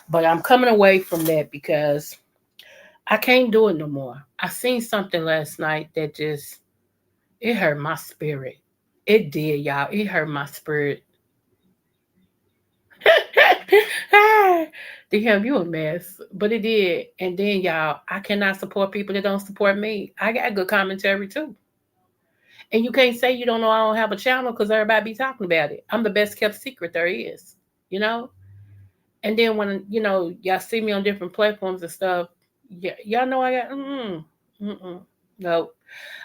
But I'm coming away from that because I can't do it no more. I seen something last night that just, it hurt my spirit. It did, y'all. It hurt my spirit. Damn, you a mess. But it did. And then, y'all, I cannot support people that don't support me. I got good commentary too. And you can't say you don't know I don't have a channel because everybody be talking about it. I'm the best kept secret there is, you know? And then when, y'all see me on different platforms and stuff, y'all know I got, no,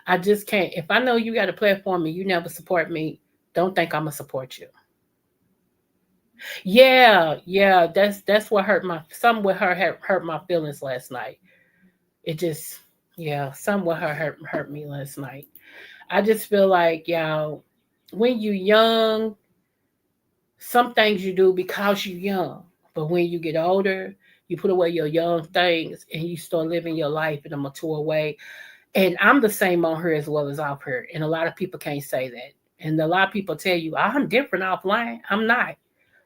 I just can't. If I know you got a platform and you never support me, don't think I'm going to support you. Yeah, yeah, that's what hurt some with her hurt my feelings last night. It just, yeah, some with her hurt me last night. I just feel like, y'all, when you young, some things you do because you young. But when you get older, you put away your young things and you start living your life in a mature way. And I'm the same on her as well as off her. And a lot of people can't say that. And a lot of people tell you, I'm different offline. I'm not.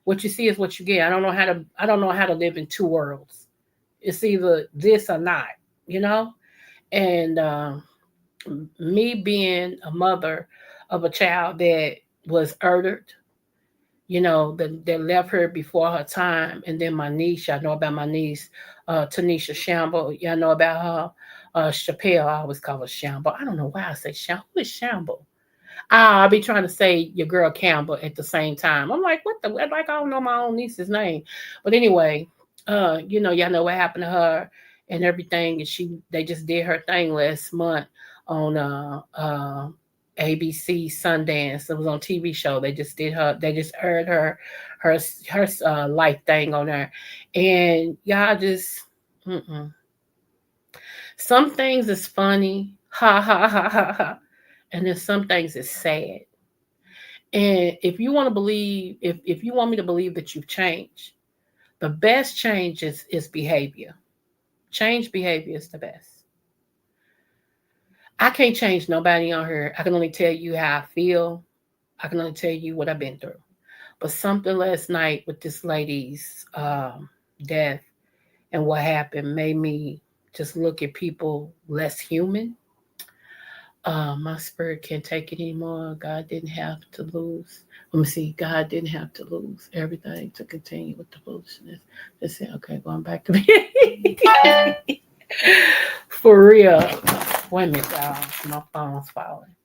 What you see is what you get. I don't know how to live in two worlds. It's either this or not, you know? And me being a mother of a child that was murdered, that left her before her time. And then my niece, y'all know about my niece, Tanisha Shamble. Y'all know about her. Chappelle, I always call her Shamble. I don't know why I say Shamble. Who is Shamble? I'll be trying to say your girl Campbell at the same time. I'm like, what the? Like, I don't know my own niece's name. But anyway, y'all know what happened to her and everything. And they just did her thing last month on ABC Sundance. It was on TV show. They just did her. They just aired her life thing on there, and y'all just. Mm-mm. Some things is funny, ha ha ha ha ha, and then some things is sad. And if you want to believe, if you want me to believe that you've changed, the best change is behavior. Change behavior is the best. I can't change nobody on here. I can only tell you how I feel. I can only tell you what I've been through. But something last night with this lady's death and what happened made me just look at people less human. My spirit can't take it anymore. God didn't have to lose. Let me see. God didn't have to lose everything to continue with the foolishness. Just say, okay, going back to me. For real. Wait a minute, y'all. My phone's falling.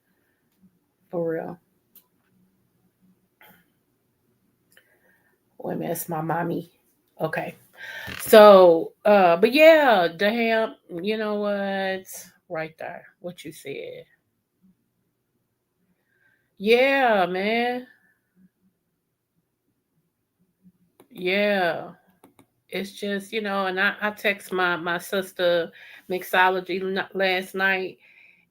For real. Wait a minute, it's my mommy. Okay. So, but yeah, damn, you know what? Right there. What you said. Yeah, man. Yeah. It's just, and I text my sister mixology last night,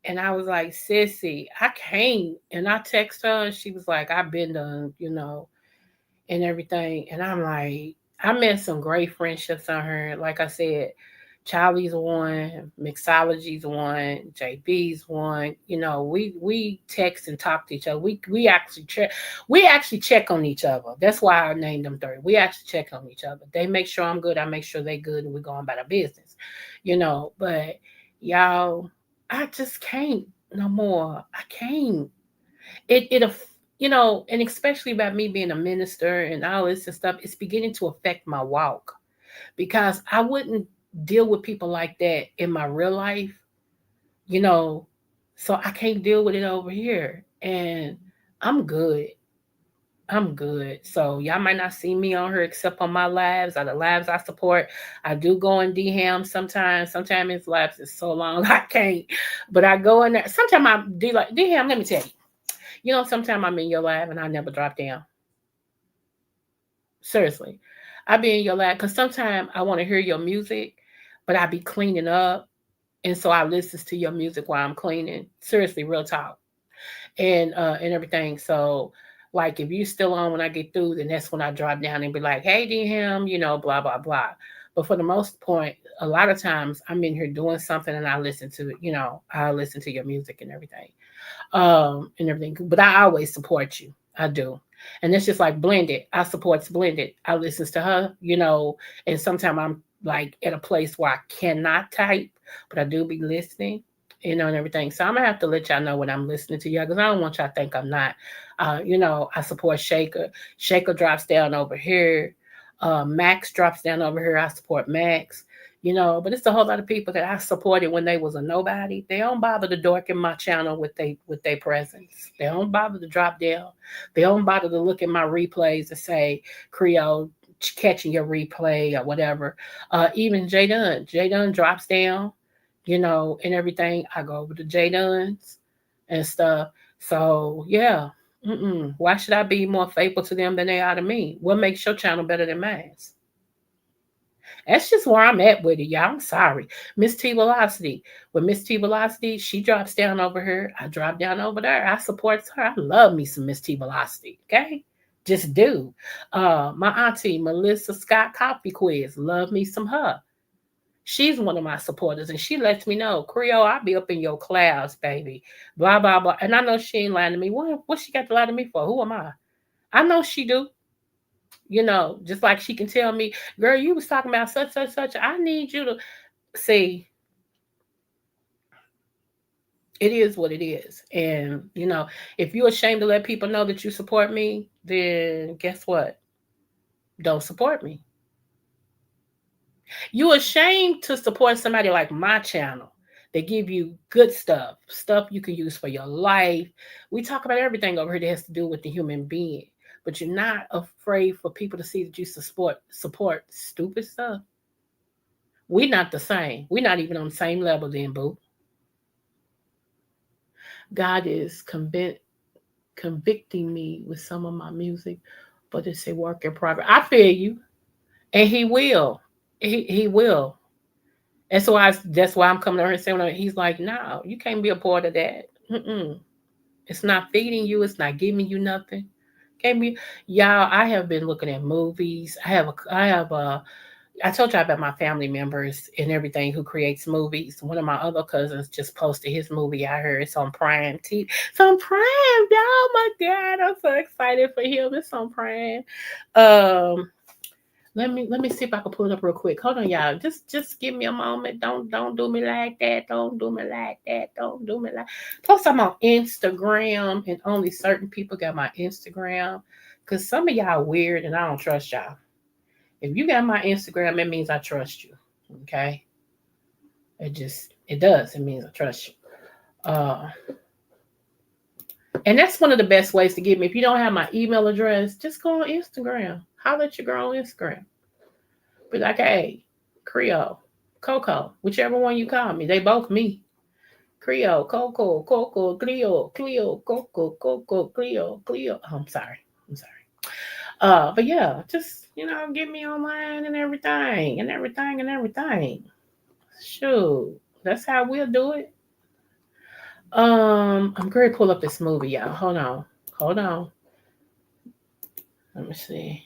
and I was like, Sissy, I can't. And I text her, and she was like, I've been done, and everything. And I'm like, I met some great friendships on her. Like I said, Charlie's one, Mixology's one, JB's one. We text and talk to each other. We actually check on each other. That's why I named them three. We actually check on each other. They make sure I'm good. I make sure they good, and we're going about our business. But y'all, I just can't no more. I can't. And especially about me being a minister and all this and stuff, it's beginning to affect my walk because I wouldn't deal with people like that in my real life, you know, so I can't deal with it over here. and I'm good. I'm good. So y'all might not see me on her except on my lives or the lives I support. I do go in DM sometimes. Sometimes his lives is so long I can't. But I go in there. Sometimes I do like DM, let me tell you. You know, sometimes I'm in your live and I never drop down. Seriously. I be in your live because sometimes I want to hear your music, but I be cleaning up. And so I listen to your music while I'm cleaning. Seriously, real talk. And everything. So like if you still on when I get through, then that's when I drop down and be like, hey DM, you know, blah blah blah. But for the most point, a lot of times I'm in here doing something and I listen to it, you know, I listen to your music and everything. And everything. But I always support you. I do. And it's just like Blended. I supports Blended. I listens to her, you know, and sometimes I'm like at a place where I cannot type, but I do be listening, you know, and everything. So I'm gonna have to let y'all know when I'm listening to y'all because I don't want y'all to think I'm not. You know, I support Shaker. Shaker drops down over here. Max drops down over here. I support Max. You know, but it's a whole lot of people that I supported when they was a nobody. They don't bother to darken my channel with their presence. They don't bother to drop down. They don't bother to look at my replays and say Creole catching your replay or whatever. Even J Dunn. J Dunn drops down, you know, and everything. I go over to J Dunn's and stuff. So yeah. Why should I be more faithful to them than they are to me? What makes your channel better than mine? That's just where I'm at with it, y'all. I'm sorry. Miss T Velocity. With Miss T Velocity, she drops down over here. I drop down over there. I support her. I love me some Miss T Velocity. Okay? Just do. My auntie, Melissa Scott Coffee Quiz. Love me some her. She's one of my supporters, and she lets me know, Creole, I'll be up in your clouds, baby. Blah, blah, blah. And I know she ain't lying to me. What she got to lie to me for? Who am I? I know she do. You know, just like she can tell me, girl, you was talking about such, such, such. I need you to see. It is what it is. And, you know, if you're ashamed to let people know that you support me, then guess what? Don't support me. You ashamed to support somebody like my channel. They give you good stuff, stuff you can use for your life. We talk about everything over here that has to do with the human being. But you're not afraid for people to see that you support stupid stuff. We're not the same. We're not even on the same level then, boo. God is convicting me with some of my music, but it's a work in progress. I feel you, and He will. He will. And so that's why I'm coming to her and saying, he's like, no, you can't be a part of that. Mm-mm. It's not feeding you. It's not giving you nothing. Can't be, y'all. I have been looking at movies. I told you about my family members and everything who creates movies. One of my other cousins just posted his movie. I heard it's on Prime TV. It's on Prime, y'all. Oh my God, I'm so excited for him. It's on Prime. Um, let me see if I can pull it up real quick. Hold on, y'all. Just give me a moment. Don't do me like that. Don't do me like that. Don't do me like. Plus, I'm on Instagram, and only certain people got my Instagram. Cause some of y'all weird, and I don't trust y'all. If you got my Instagram, it means I trust you. Okay. It does. It means I trust you. And that's one of the best ways to get me. If you don't have my email address, just go on Instagram. Holler at your girl on Instagram. Be like, hey, Creole, Coco, whichever one you call me. They both me. Creole, Coco, Coco, Creole, Cleo, Coco, Coco, Cleo, Cleo. Oh, I'm sorry. I'm sorry. But yeah, just get me online and everything and everything and everything. Shoot, that's how we'll do it. I'm going to pull up this movie, y'all. Hold on. Let me see.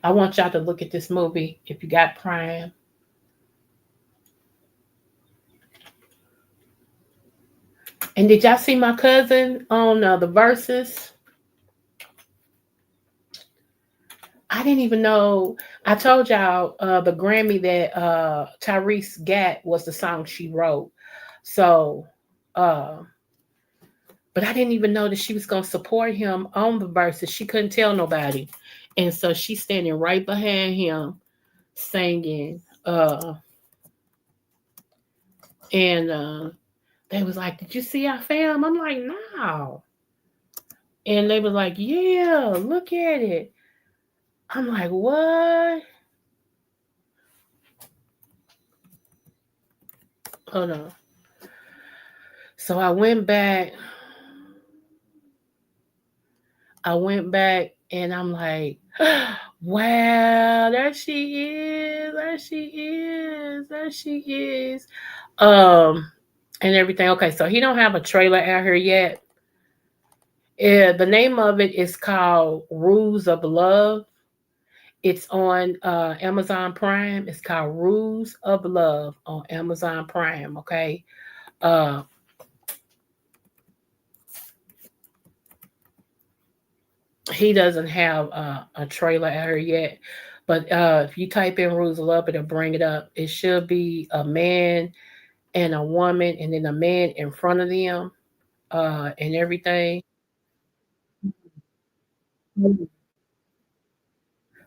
I want y'all to look at this movie if you got Prime. And did y'all see my cousin on the Versus? I didn't even know. I told y'all the Grammy that Tyrese got was the song she wrote. So, uh, but I didn't even know that she was going to support him on the Versus. She couldn't tell nobody. And so she's standing right behind him singing. And They was like, "Did you see our fam?" I'm like, "No." And they was like, "Yeah, look at it." I'm like, "What?" Hold on. So I went back. And I'm like, wow, there she is. There she is. There she is. And everything. Okay, so he don't have a trailer out here yet. Yeah, the name of it is called Reusable Love. It's on Amazon Prime. It's called Rules of Love on Amazon Prime. Okay. Uh, he doesn't have a trailer out here yet, but if you type in Rules of Love, it'll bring it up. It should be a man and a woman, and then a man in front of them, and everything.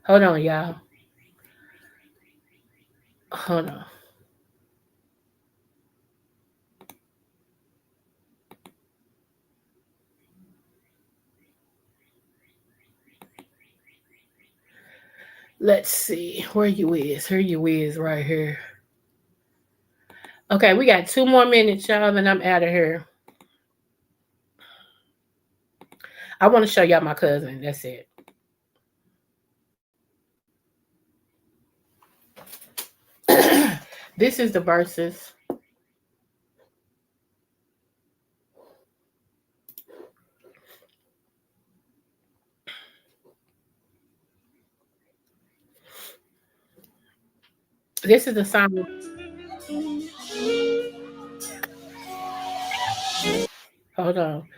Hold on, y'all. Hold on. Let's see where you is. Here you is, right here. Okay, we got 2 more minutes, y'all, and I'm out of here. I want to show y'all my cousin. That's it. This is the verses. This is the song. Hold on,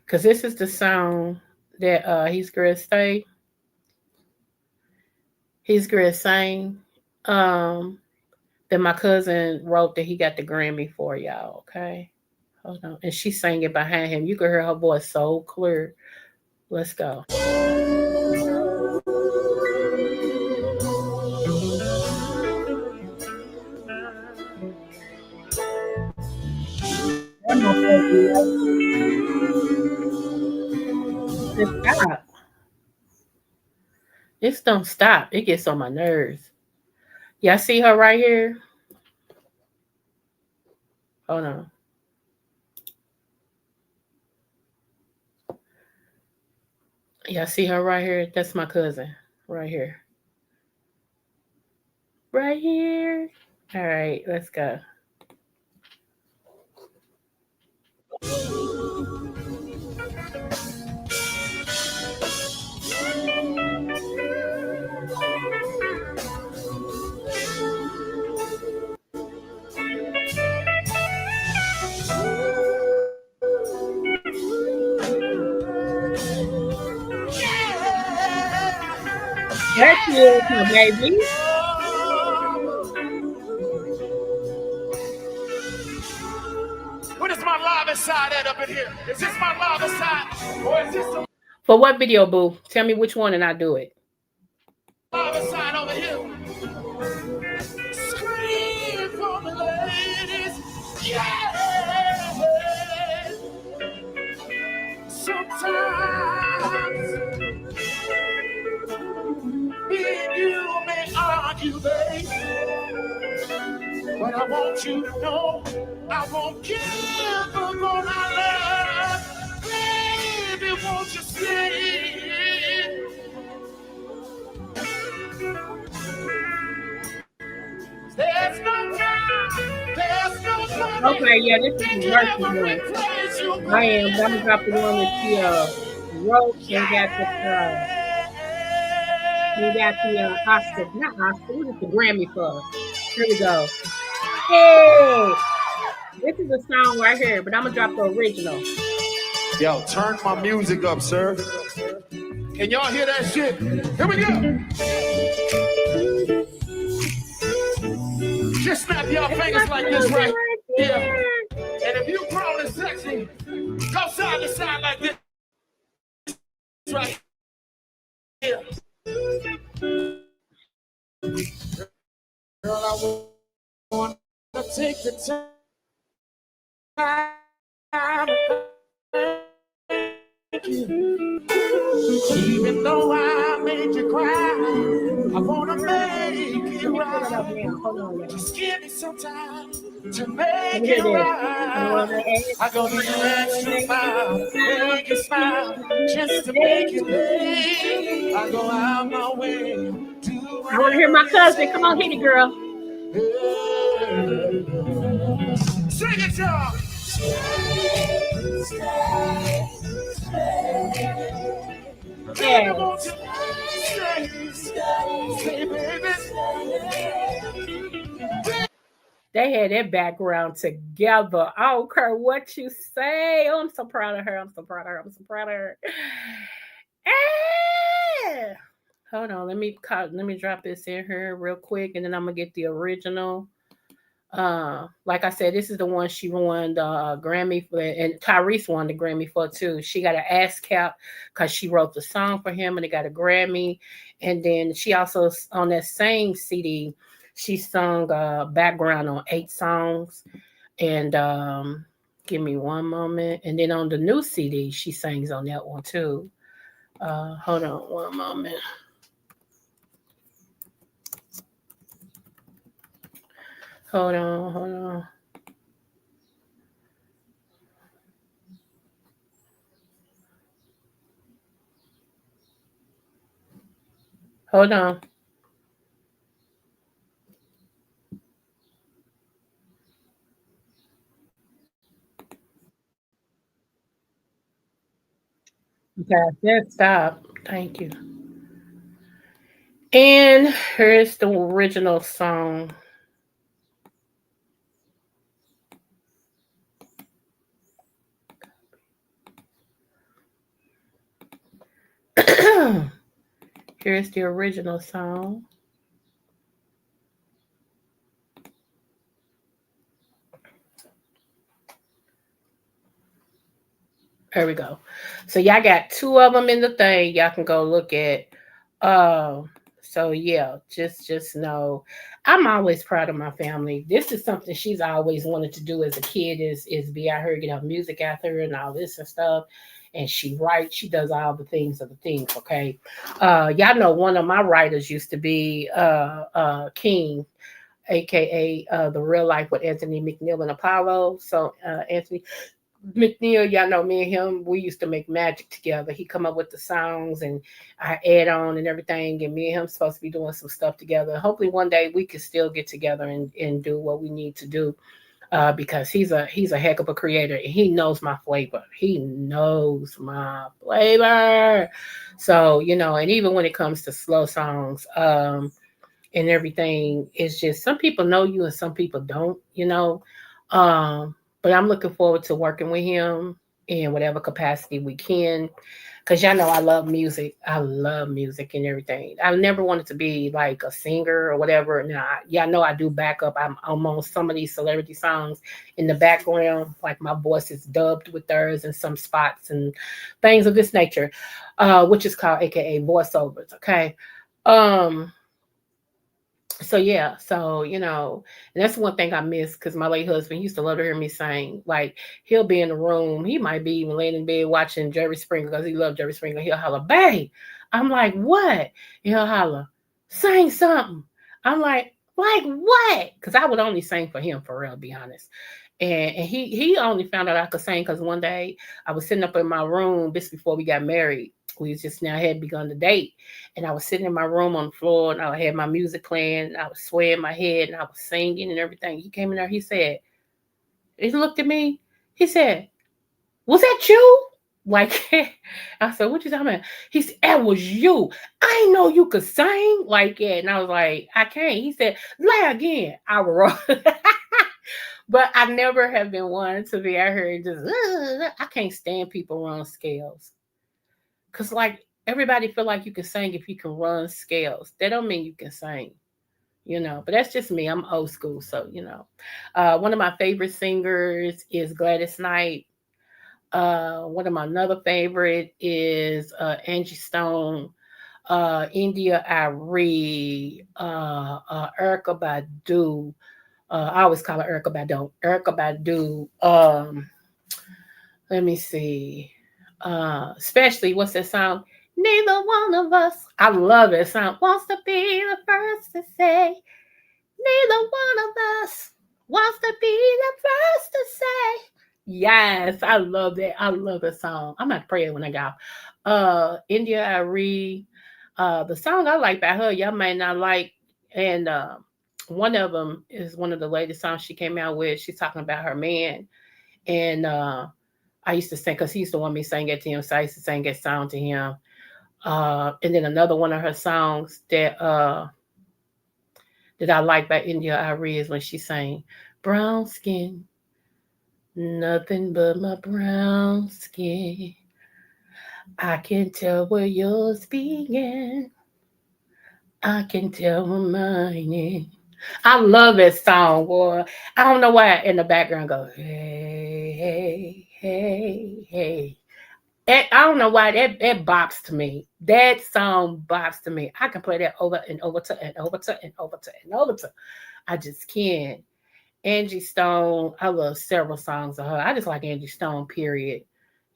because this is the song that he's gonna say. He's gonna sing. Um, that my cousin wrote that he got the Grammy for, y'all. Okay, hold on, and she sang it behind him. You can hear her voice so clear. Let's go. That motherfucker, just stop. This don't stop. It gets on my nerves. Y'all see her right here? Hold on. Y'all see her right here? That's my cousin. Right here. Right here. All right, let's go. There she is, my baby. What is my live side at up in here? Is this my live side? Or is this the For what video, boo? Tell me which one and I do it. live side over here? Scream for the ladies. Yeah. Sometimes me and you may argue, babe. But I want you to know I won't give up on our love. Baby, won't you stay? There's no time, there's no money Okay, yeah, this is that the can versus ever one. replace you, I am. I'm gonna drop the one that she baby. wrote and got the Yeah. Oscar, not Oscar. What is the Grammy for? Here we go. Hey, this is a song right here, but I'm gonna drop the original. Yo, turn my music up, sir. Can y'all hear that shit? Here we go. Just snap your It's fingers my like this cousin right right here. there. And if you grown and sexy, go side to side like this right here. Girl, I want to take the time. Even though I made you cry, I wanna make it right. Just give me some time to make it right. I go the extra mile, make you smile, just to make you pay. I go out my way, do I want to hear my whatever you cousin. Come say. on, hit it, girl. Sing it, y'all. Yeah. They had that background together. I don't care what you say. Oh, I'm so proud of her. I'm so proud of her. I'm so proud of her. Ah! Hold on. Let me drop this in here real quick, and then I'm gonna get the original. Like I said, this is the one she won the Grammy for, and Tyrese won the Grammy for too. She got an ASCAP because she wrote the song for him, and it got a Grammy. And then she also on that same CD, she sung background on 8 songs. And give me one moment. And then on the new CD, she sings on that one too. Hold on one moment. Hold on, hold on. Hold on. Okay, let's stop. Thank you. And here's the original song. Here's the original song. There we go. So y'all got 2 of them in the thing. Y'all can go look at. Uh, so yeah, just know I'm always proud of my family. This is something she's always wanted to do as a kid is be out here, get her music out there and all this and stuff. And she writes, she does all the things of the things, okay? Y'all know one of my writers used to be King, aka the real life with Anthony McNeil and Apollo. So Anthony McNeil, y'all know me and him, we used to make magic together. He come up with the songs and I add on and everything. And me and him supposed to be doing some stuff together. Hopefully one day we can still get together and do what we need to do. Because he's a heck of a creator and he knows my flavor. He knows my flavor. So, and even when it comes to slow songs, and everything. It's just some people know you and some people don't. Um, but I'm looking forward to working with him in whatever capacity we can. Cause y'all know I love music. I love music and everything. I never wanted to be like a singer or whatever. Now, y'all know I do backup. I'm on some of these celebrity songs in the background. Like my voice is dubbed with theirs in some spots and things of this nature, which is called AKA voiceovers. Okay. Um, so yeah, so and that's one thing I miss because my late husband he used to love to hear me sing. Like he'll be in the room, he might be even laying in bed watching Jerry Springer because he loved Jerry Springer. He'll holler, "Babe," I'm like, "What?" And he'll holler, "Sing something." I'm like what? Because I would only sing for him for real, be honest. And he only found out I could sing because one day I was sitting up in my room just before we got married. We just now had begun to date, and I was sitting in my room on the floor, and I had my music playing, and I was swaying my head, and I was singing and everything. He came in there, he looked at me, he said, "Was that you?" Like, I said, "What you talking about?" He said, "That was you. I didn't know you could sing like that." And I was like, "I can't." He said, "Lay again." I wrote. But I never have been one to be out here and just, I can't stand people run scales. Cause like everybody feel like you can sing if you can run scales. That don't mean you can sing. But that's just me. I'm old school, so. One of my favorite singers is Gladys Knight. One of my another favorite is Angie Stone, India Arie, Erica Badu, I always call her Erica Badu. Erica Badu. Let me see. Especially what's that song? Neither one of us. I love that song. Wants to be the first to say. Neither one of us wants to be the first to say. Yes, I love that. I love that song. I'm not praying when I go. India Arie. The song I like by her, y'all may not like, and one of them is one of the latest songs she came out with. She's talking about her man, and I used to sing because he used to want me to sing it to him, so I used to sing that song to him. And then another one of her songs that I like by India Arie is when she sang "Brown Skin, Nothing But My Brown Skin. I can tell where yours began. I can tell where mine is." I love that song, boy. I don't know why in the background go, hey, hey, hey, hey. I don't know why that bops to me. That song bops to me. I can play that over and over to and over to and over to and over to. I just can't. Angie Stone, I love several songs of her. I just like Angie Stone, period.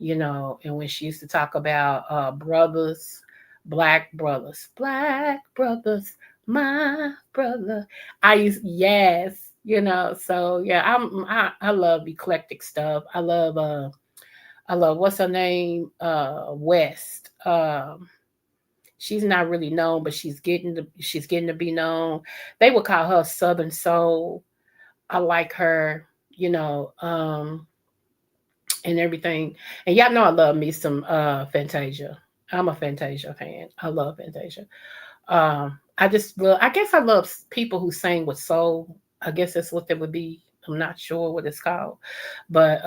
And when she used to talk about brothers, black brothers, my brother. Yes, so yeah, I love eclectic stuff. I love what's her name? West. She's not really known, but she's getting to be known. They would call her Southern Soul. I like her, you know, um, and everything. And y'all know I love me some Fantasia. I'm a Fantasia fan. I love Fantasia. I guess I love people who sing with soul. I guess that's what they would be. I'm not sure what it's called, but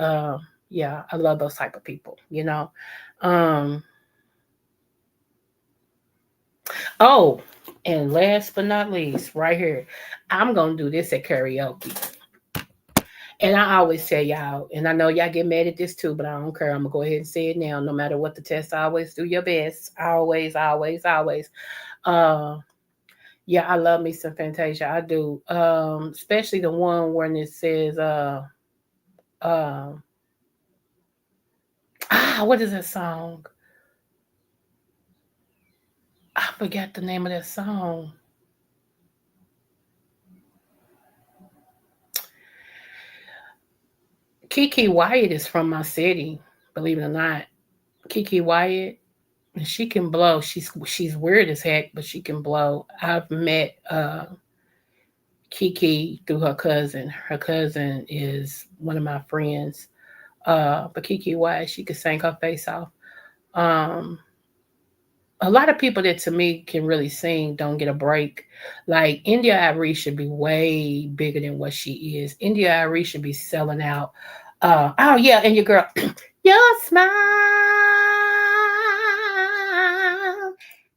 yeah, I love those type of people. Um, oh, and last but not least, right here, I'm gonna do this at karaoke. And I always tell y'all, and I know y'all get mad at this too, but I don't care. I'm gonna go ahead and say it now. No matter what the test, always do your best. Always, always, always. Uh, yeah, I love me some Fantasia. I do. Especially the one when it says, uh, what is that song? I forgot the name of that song. Kiki Wyatt is from my city, believe it or not. Kiki Wyatt, and she can blow. She's weird as heck, but she can blow. I've met Kiki through her cousin. Her cousin is one of my friends. But Kiki Wyatt, she could sing her face off. Um, a lot of people that to me can really sing don't get a break. Like India Arie should be way bigger than what she is. India Arie should be selling out. Oh yeah, and your girl, your smile,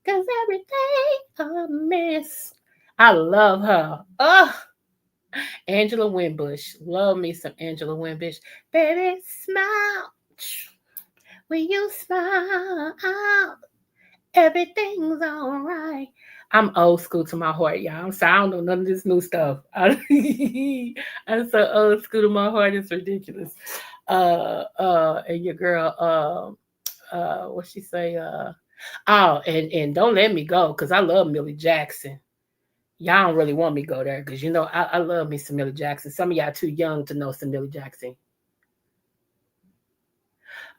cause everything I miss. I love her. Oh, Angela Winbush, love me some Angela Winbush. Baby, smile when you smile. Everything's all right. I'm old school to my heart, y'all. So I don't know none of this new stuff. I'm so old school to my heart. It's ridiculous. And your girl, what she say? Oh, and don't let me go because I love Millie Jackson. Y'all don't really want me to go there because I love me some Millie Jackson. Some of y'all too young to know some Millie Jackson.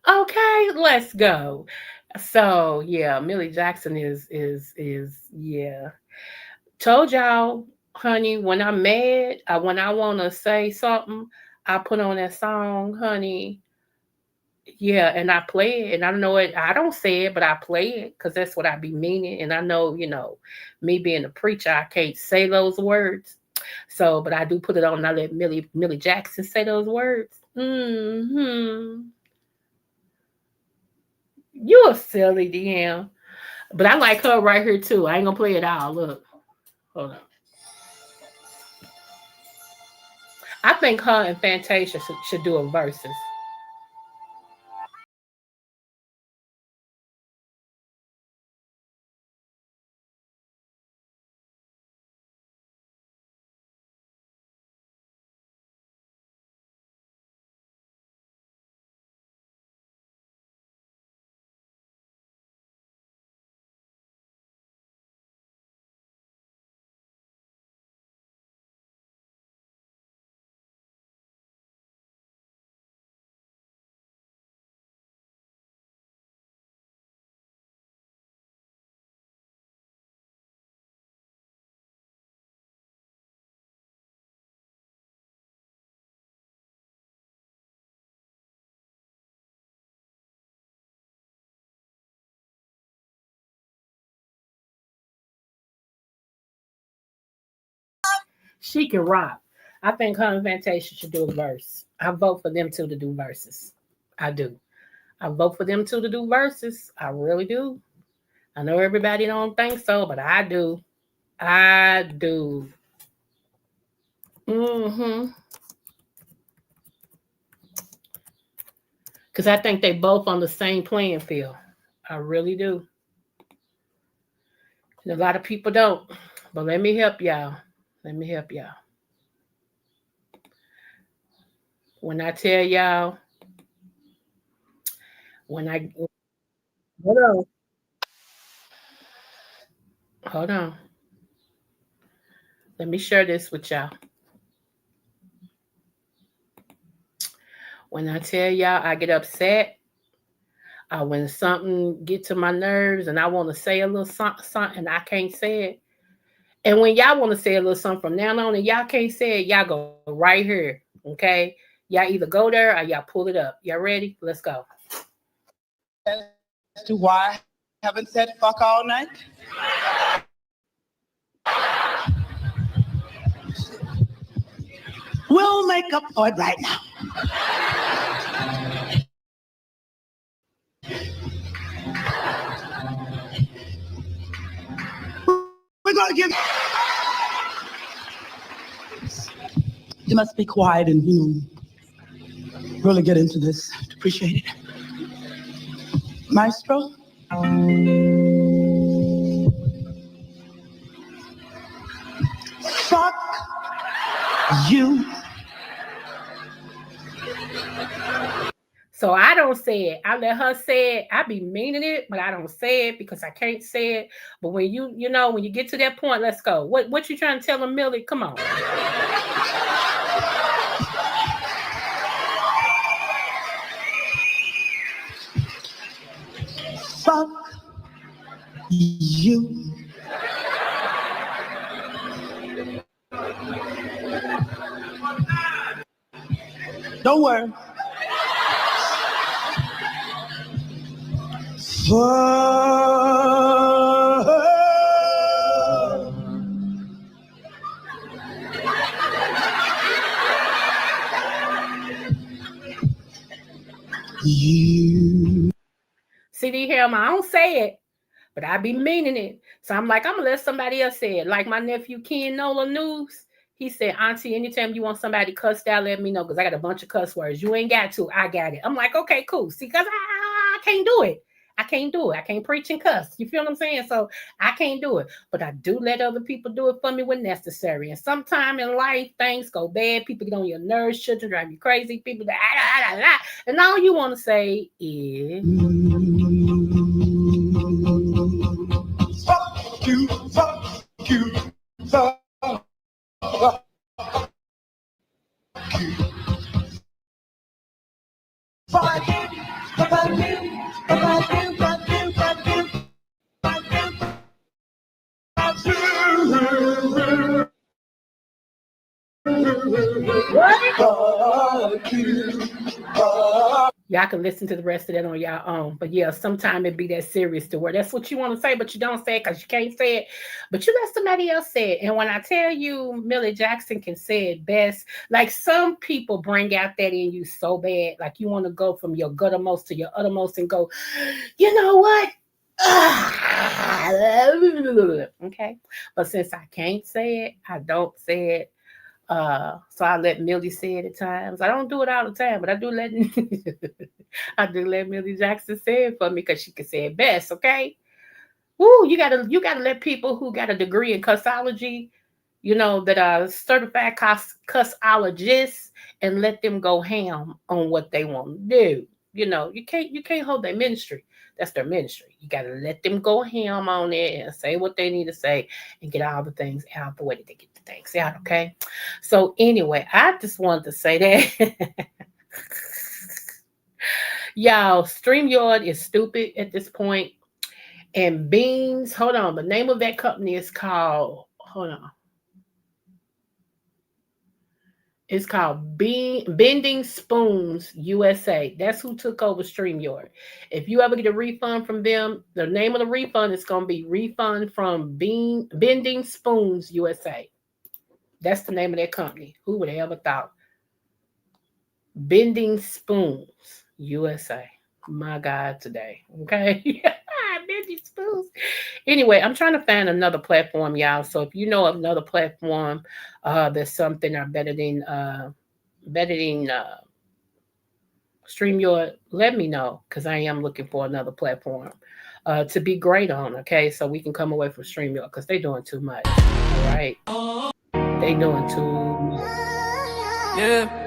Okay, let's go. So yeah, Millie Jackson is yeah. Told y'all, honey, when I'm mad, when I wanna say something, I put on that song, honey. Yeah, and I play it, and I know it. I don't say it, but I play it because that's what I be meaning. And I know, me being a preacher, I can't say those words. So, but I do put it on, and I let Millie Jackson say those words. You a silly DM. But I like her right here too. I ain't gonna play it all. Look, hold on. I think her and Fantasia should do a versus. She can rock. I think her and Fantasia should do a verse. I vote for them two to do verses. I do. I vote for them two to do verses. I really do. I know everybody don't think so, but I do. I do. Mm-hmm. Because I think they both on the same playing field. I really do. And a lot of people don't. But let me help y'all. Let me help y'all. When I tell y'all, when I hold on, hold on. Let me share this with y'all. When I tell y'all I get upset, when something get to my nerves and I want to say a little something and I can't say it. And when y'all want to say a little something from now on and y'all can't say it, y'all go right here. Okay? Y'all either go there or y'all pull it up. Y'all ready? Let's go. As to why I haven't said fuck all night? We'll make up for it right now. We're gonna give. You must be quiet and really get into this. Appreciate it, Maestro. Fuck you. So I don't say it. I let her say it. I be meaning it, but I don't say it because I can't say it. But when when you get to that point, let's go. What you trying to tell them, Millie? Come on. Fuck you. Don't worry. You. See, the hell, I don't say it, but I be meaning it. So I'm like, I'm gonna let somebody else say it. Like my nephew Ken Nola News. He said, Auntie, anytime you want somebody cussed out, let me know because I got a bunch of cuss words. You ain't got to. I got it. I'm like, okay, cool. See, because I can't do it. I can't do it. I can't preach and cuss. You feel what I'm saying? So I can't do it. But I do let other people do it for me when necessary. And sometime in life, things go bad. People get on your nerves, children drive you crazy. People, and all you want to say is... Fuck you, fuck you, fuck Y'all can listen to the rest of that on y'all own. But yeah, sometimes it be that serious to where that's what you want to say, but you don't say it because you can't say it. But you let somebody else say it. And when I tell you Millie Jackson can say it best, like some people bring out that in you so bad, like you want to go from your guttermost to your uttermost and go, you know what? Okay. But since I can't say it, I don't say it. So I let Millie say it at times. I don't do it all the time, but I do let I do let Millie Jackson say it for me because she can say it best. Okay. Woo, you gotta let people who got a degree in cussology, that are certified cussologists, and let them go ham on what they want to do. You can't hold their ministry. That's their ministry. You gotta let them go ham on it and say what they need to say and get all the things out the way that they get the things out. Okay. So anyway, I just wanted to say that. Y'all, StreamYard is stupid at this point. And Beans, hold on. The name of that company is called, hold on. It's called Bending Spoons USA. That's who took over StreamYard. If you ever get a refund from them, the name of the refund is going to be refund from Bending Spoons USA. That's the name of their company. Who would have ever thought? Bending Spoons USA. My God, today. Okay. Bending Spoons. Anyway, I'm trying to find another platform, y'all. So if you know of another platform that's something or better than StreamYard, let me know because I am looking for another platform to be great on. Okay, so we can come away from StreamYard because they're doing too much. All right, they doing too much. Yeah.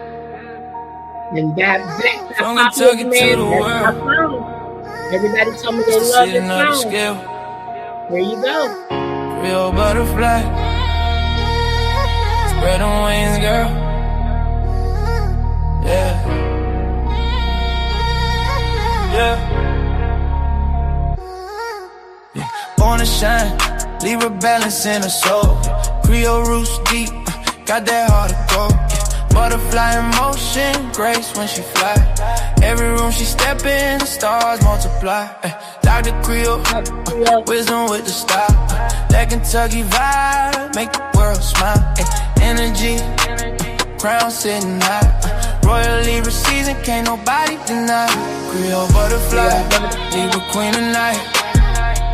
And that From popular Kentucky to man, the that's my world. song. Everybody told me they It's the love city, this not the song. scale. There you go. Real butterfly. Spread them wings, girl. Yeah. Yeah. Born to shine. Leave a balance in her soul. Creole roots deep. Got that heart of gold. Butterfly in motion, grace when she fly. Every room she step in, the stars multiply. Dr.Creole, wisdom with the style. That Kentucky vibe, make the world smile. Energy, crown sitting high. Royal Libra season, can't nobody deny. Creole butterfly, Libra queen tonight.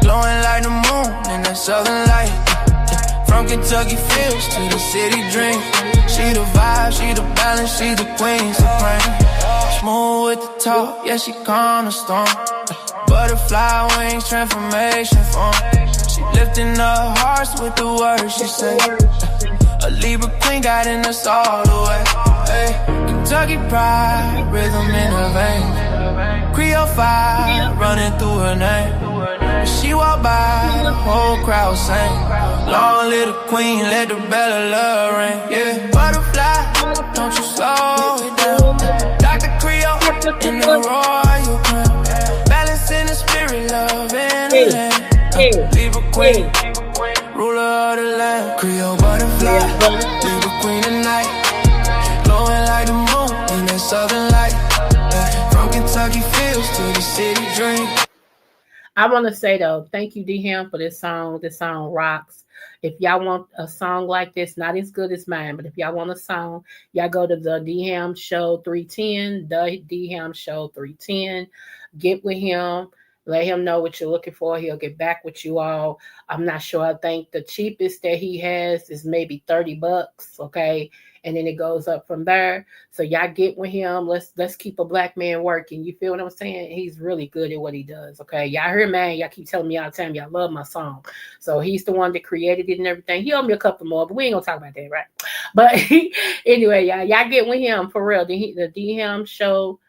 Glowing like the moon in that southern light. From Kentucky fields to the city dream. She the vibe, she the balance, she the queen supreme. Smooth with the talk, yeah, she calm the storm. Butterfly wings, transformation form. She lifting up hearts with the words she say. A Libra queen guiding us all the way. Hey, Kentucky pride, rhythm in her veins. Creole fire running through her name. When she walk by, the whole crowd sing. Long little queen, let the bell of love ring. Yeah, butterfly, don't you slow it down. Dr.Creole in the royal crown. Balance in the spirit, love in the land. Libra queen, ruler of the land. Creole butterfly, Libra queen tonight. Glowing like the moon in that southern light. From Kentucky fields to the city dream. I want to say though, thank you, D-Ham, for this song. This song rocks. If y'all want a song like this, not as good as mine, but if y'all want a song, y'all go to the D-Ham Show 310, the D-Ham Show 310. Get with him. Let him know what you're looking for. He'll get back with you all. I'm not sure. I think the cheapest that he has is maybe $30. Okay. And then it goes up from there. So y'all get with him. Let's keep a black man working. You feel what I'm saying? He's really good at what he does. Okay. Y'all hear, man. Y'all keep telling me all the time y'all love my song. So he's the one that created it and everything. He owed me a couple more, but we ain't gonna talk about that, right? But anyway, y'all get with him for real. The D-Ham Show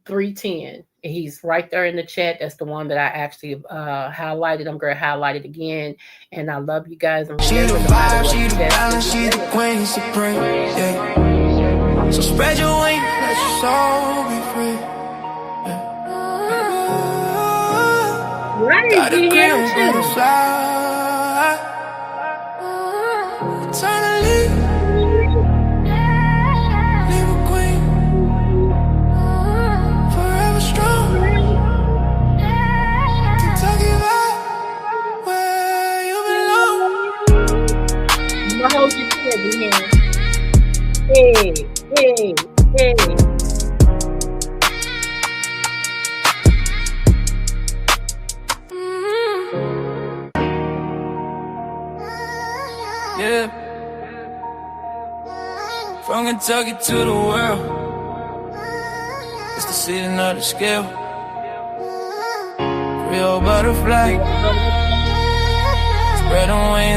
310. He's right there in the chat. That's the one that I actually highlighted. I'm going to highlight it again. And I love you guys. And she the vibe, she the balance, she the queen supreme. Yeah. So spread your wings, let your soul be free. Yeah. Right, Got a Creole butterfly. Eternally. Hold your head in here. Hey. Yeah. From Kentucky to the world. It's the city, not the scale. Real butterfly. Spread them wings.